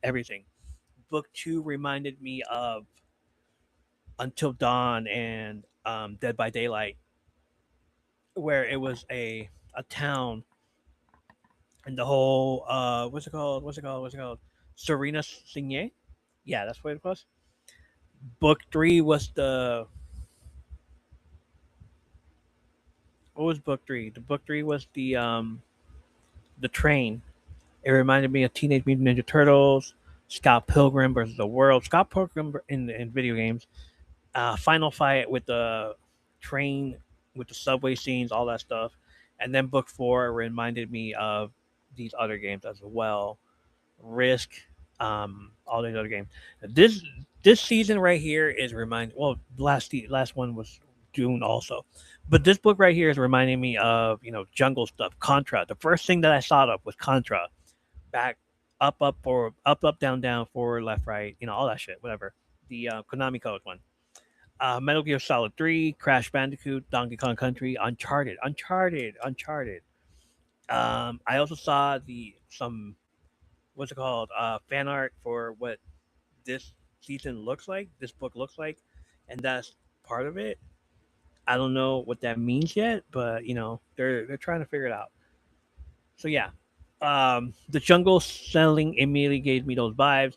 everything. Book two reminded me of Until Dawn and Dead by Daylight, where it was a town and the whole what's it called? What's it called? Serena Signet. Yeah, that's what it was. Book three was the what was book three? The book three was the train. It reminded me of Teenage Mutant Ninja Turtles, Scott Pilgrim versus the World, Scott Pilgrim in video games, final fight with the train, with the subway scenes, all that stuff, and then book four reminded me of these other games as well, Risk, all these other games. This this season right here is remind. Well, last one was Dune also, but this book right here is reminding me of jungle stuff. Contra. The first thing that I thought of was Contra. Back, up, forward, up, down, forward, left, right. All that shit. Whatever. The Konami Code one. Metal Gear Solid 3, Crash Bandicoot, Donkey Kong Country, Uncharted. I also saw the some what's it called fan art for what this season looks like, this book looks like, and that's part of it. I don't know what that means yet, but they're trying to figure it out. So yeah, the jungle settling immediately gave me those vibes.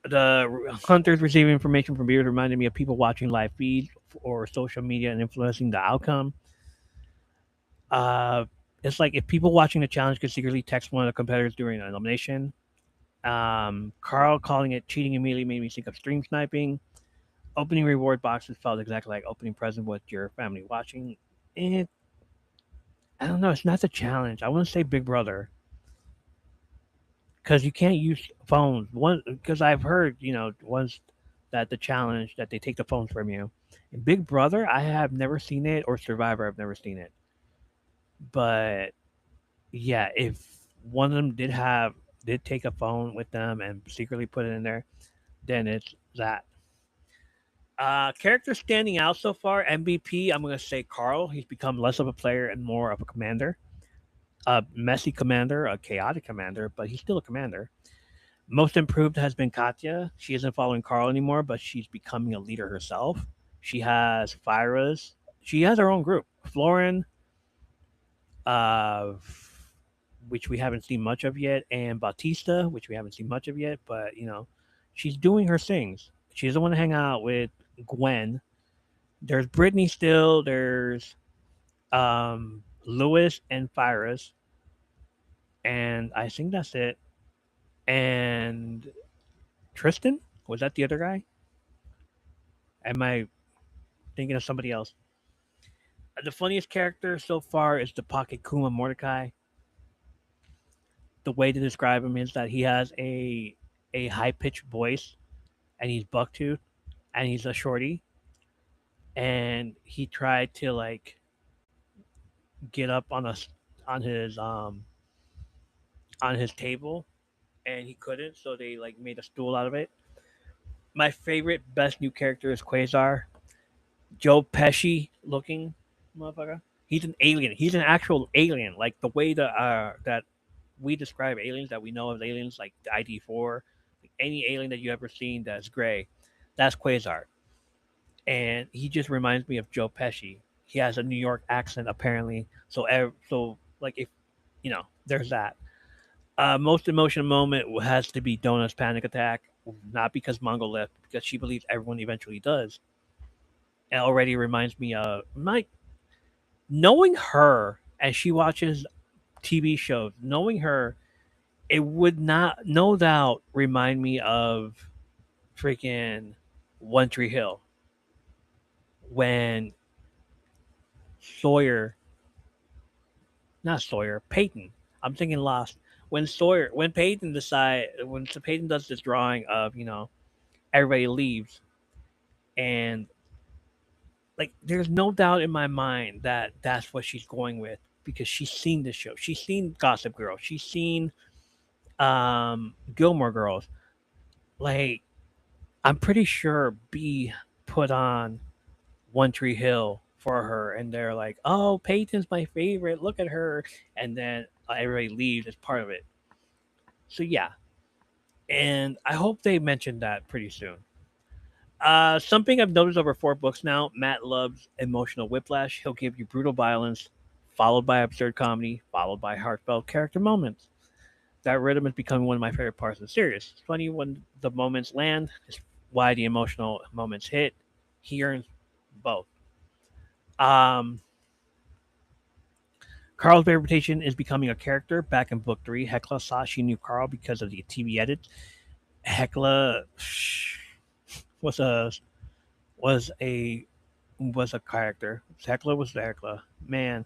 The hunters receiving information from viewers reminded me of people watching live feeds or social media and influencing the outcome. Uh, it's like if people watching the challenge could secretly text one of the competitors during an elimination. Carl calling it cheating immediately made me think of stream sniping. Opening reward boxes felt exactly like opening present with your family watching. It, I don't know. It's not the challenge. I want to say Big Brother because you can't use phones. One because I've heard once that the challenge that they take the phones from you. In Big Brother, I have never seen it, or Survivor, I've never seen it. But yeah, if one of them did take a phone with them and secretly put it in there, then it's that. Character standing out so far, MVP. I'm gonna say Carl. He's become less of a player and more of a commander. A messy commander, a chaotic commander, but he's still a commander. Most improved has been Katya. She isn't following Carl anymore, but she's becoming a leader herself. She has Fyra's. She has her own group. Florin, uh, which we haven't seen much of yet, and Bautista, which we haven't seen much of yet, but she's doing her things. She doesn't want to hang out with Gwen. There's Brittany still. There's Lewis and Fyra's, and I think that's it. And Tristan, was that the other guy? Am I thinking of somebody else? The funniest character so far is the Pocket Kuma Mordecai. The way to describe him is that he has a high pitched voice, and he's bucktooth, and he's a shorty, and he tried to like get up on his on his table, and he couldn't, so they like made a stool out of it. My favorite best new character is Quasar. Joe Pesci looking motherfucker. He's an alien. He's an actual alien. Like the way that we describe aliens, that we know as aliens, like the ID4, like any alien that you ever seen that's gray, that's Quasar. And he just reminds me of Joe Pesci. He has a New York accent apparently. So like if there's that. Most emotional moment has to be Donut's panic attack, not because Mongo left, because she believes everyone eventually does. It already reminds me of my knowing her as she watches TV shows, knowing her, it would not, no doubt, remind me of freaking One Tree Hill when Sawyer, not Sawyer, Peyton. I'm thinking Lost. When Peyton does this drawing of, everybody leaves, and like, there's no doubt in my mind that that's what she's going with because she's seen the show. She's seen Gossip Girl. She's seen Gilmore Girls. Like, I'm pretty sure B put on One Tree Hill for her, and they're like, "Oh, Peyton's my favorite. Look at her," and then everybody leaves as part of it. So yeah, and I hope they mention that pretty soon. Something I've noticed over 4 books now. Matt loves emotional whiplash. He'll give you brutal violence, followed by absurd comedy, followed by heartfelt character moments. That rhythm is becoming one of my favorite parts of the series. It's funny when the moments land. It's why the emotional moments hit. He earns both. Um, Carl's reputation is becoming a character. Back in book 3, Hecla saw she knew Carl because of the TV edit. Hecla was a was a was a character. Hecla was the Hecla. Man.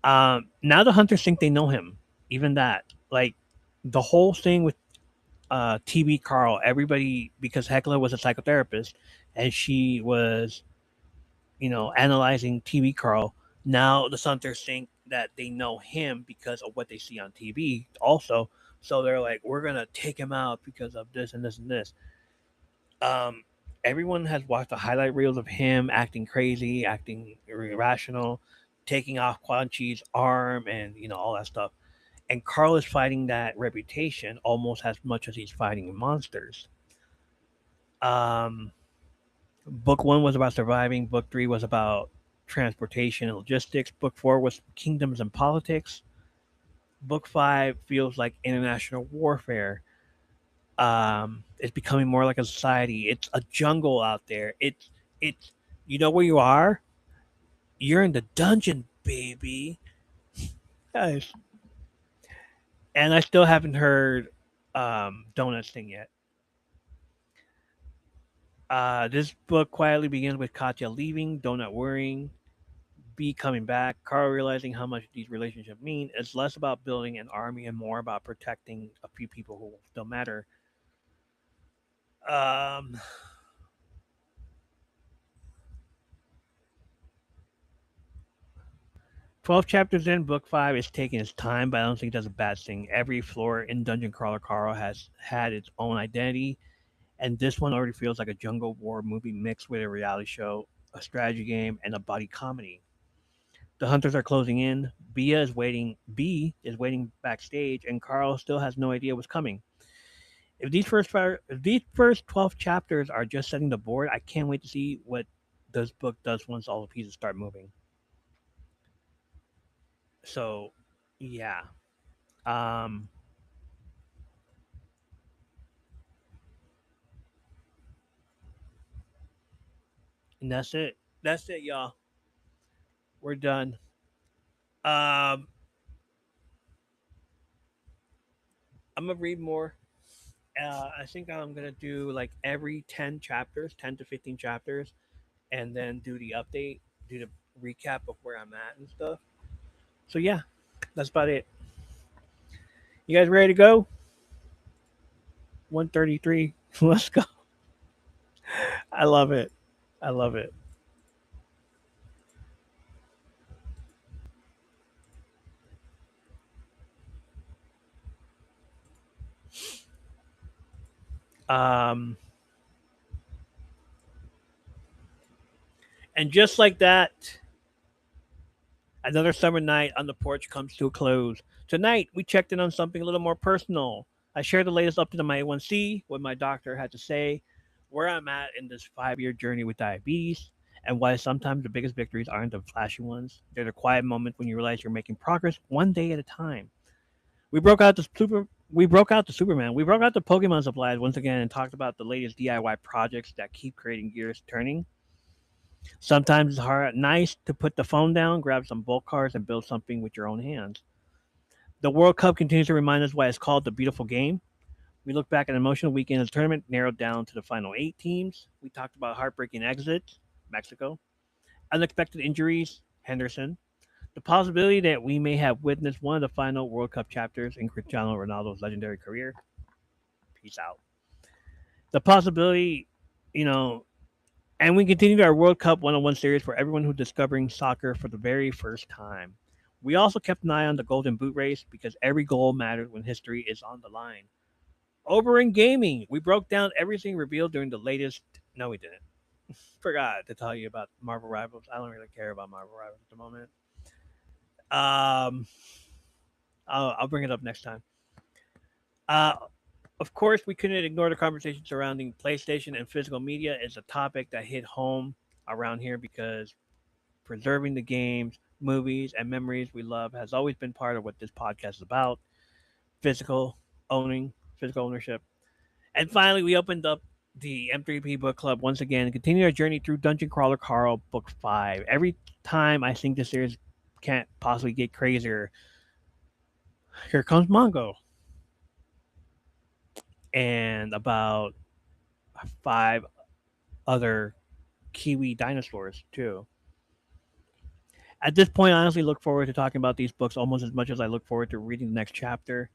Now the hunters think they know him. Even that. Like, the whole thing with TB Carl, everybody, because Hecla was a psychotherapist and she was, analyzing TB Carl. Now the hunters think that they know him because of what they see on TV also. So they're like, we're going to take him out because of this and this and this. Um, Everyone has watched the highlight reels of him acting crazy, acting irrational, taking off Quan Chi's arm, and all that stuff. And Carl is fighting that reputation almost as much as he's fighting monsters. Um, Book 1 was about surviving. Book 3 was about transportation and logistics. Book 4 was kingdoms and politics. Book 5 feels like international warfare. It's becoming more like a society. It's a jungle out there. It's you know where you are? You're in the dungeon, baby. Guys. And I still haven't heard Donut's thing yet. This book quietly begins with Katya leaving, Donut worrying, B coming back, Carl realizing how much these relationships mean. It's less about building an army and more about protecting a few people who still matter. Um, 12 chapters in, book 5 is taking its time, but I don't think that's a bad thing. Every floor in Dungeon Crawler Carl has had its own identity, and this one already feels like a jungle war movie mixed with a reality show, a strategy game, and a buddy comedy. The hunters are closing in. B is waiting backstage, and Carl still has no idea what's coming. If these first 12 chapters are just setting the board, I can't wait to see what this book does once all the pieces start moving. So, yeah. Um, and that's it. That's it, y'all. We're done. Um, I'm gonna read more. I think I'm gonna do like every 10 chapters, 10 to 15 chapters, and then do the update, do the recap of where I'm at and stuff. So yeah, that's about it. You guys ready to go? 133. Let's go. I love it. I love it. Um, and just like that, another summer night on the porch comes to a close. Tonight, we checked in on something a little more personal. I shared the latest update on my A1C, what my doctor had to say, where I'm at in this 5-year journey with diabetes, and why sometimes the biggest victories aren't the flashy ones. They're the quiet moment when you realize you're making progress one day at a time. We broke out the super. We broke out the Superman. We broke out the Pokemon supplies once again and talked about the latest DIY projects that keep creating gears turning. Sometimes it's nice to put the phone down, grab some bulk cards, and build something with your own hands. The World Cup continues to remind us why it's called the beautiful game. We look back at an emotional weekend as the tournament narrowed down to the final 8 teams. We talked about heartbreaking exits, Mexico, unexpected injuries, Henderson, the possibility that we may have witnessed one of the final World Cup chapters in Cristiano Ronaldo's legendary career. Peace out. The possibility, you know, and we continued our World Cup one-on-one series for everyone who's discovering soccer for the very first time. We also kept an eye on the Golden Boot race because every goal matters when history is on the line. Over in gaming, we broke down everything revealed during the latest. No, we didn't. Forgot to tell you about Marvel Rivals. I don't really care about Marvel Rivals at the moment. Um, I'll bring it up next time. Uh, of course, we couldn't ignore the conversation surrounding PlayStation and physical media. It's a topic that hit home around here because preserving the games, movies, and memories we love has always been part of what this podcast is about. Physical physical ownership. And finally, we opened up the M3P Book Club once again and continue our journey through Dungeon Crawler Carl Book 5. Every time I think the series can't possibly get crazier, here comes Mongo. And about 5 other Kiwi dinosaurs, too. At this point, I honestly look forward to talking about these books almost as much as I look forward to reading the next chapter.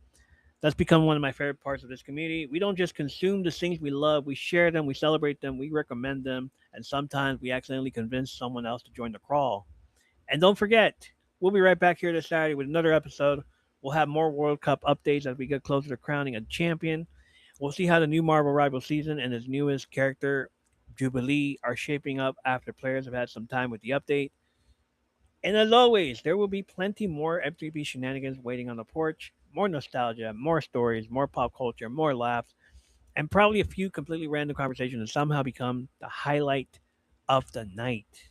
That's become one of my favorite parts of this community. We don't just consume the things we love, we share them, we celebrate them, we recommend them, and sometimes we accidentally convince someone else to join the crawl. And don't forget, we'll be right back here this Saturday with another episode. We'll have more World Cup updates as we get closer to crowning a champion. We'll see how the new Marvel Rival season and its newest character, Jubilee, are shaping up after players have had some time with the update. And as always, there will be plenty more F3P shenanigans waiting on the porch. More nostalgia, more stories, more pop culture, more laughs, and probably a few completely random conversations that somehow become the highlight of the night.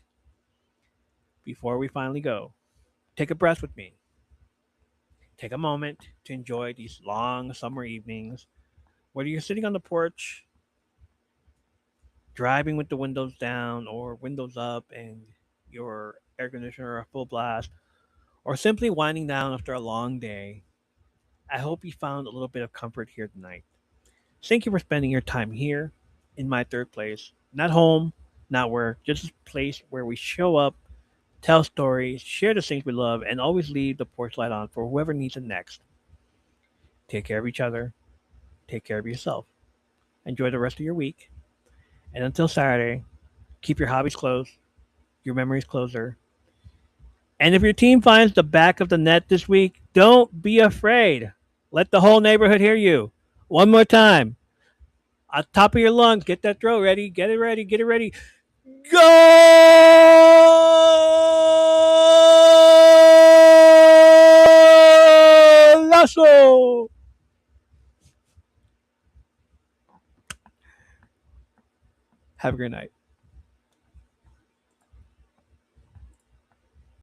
Before we finally go, take a breath with me. Take a moment to enjoy these long summer evenings, whether you're sitting on the porch, driving with the windows down or windows up and your air conditioner are full blast, or simply winding down after a long day. I hope you found a little bit of comfort here tonight. Thank you for spending your time here in my third place. Not home, not work, just a place where we show up, tell stories, share the things we love, and always leave the porch light on for whoever needs it next. Take care of each other, take care of yourself. Enjoy the rest of your week. And until Saturday, keep your hobbies close, your memories closer. And if your team finds the back of the net this week, don't be afraid. Let the whole neighborhood hear you. One more time. On top of your lungs, get that throw ready. Get it ready. Get it ready. Go! Lasso! Have a great night.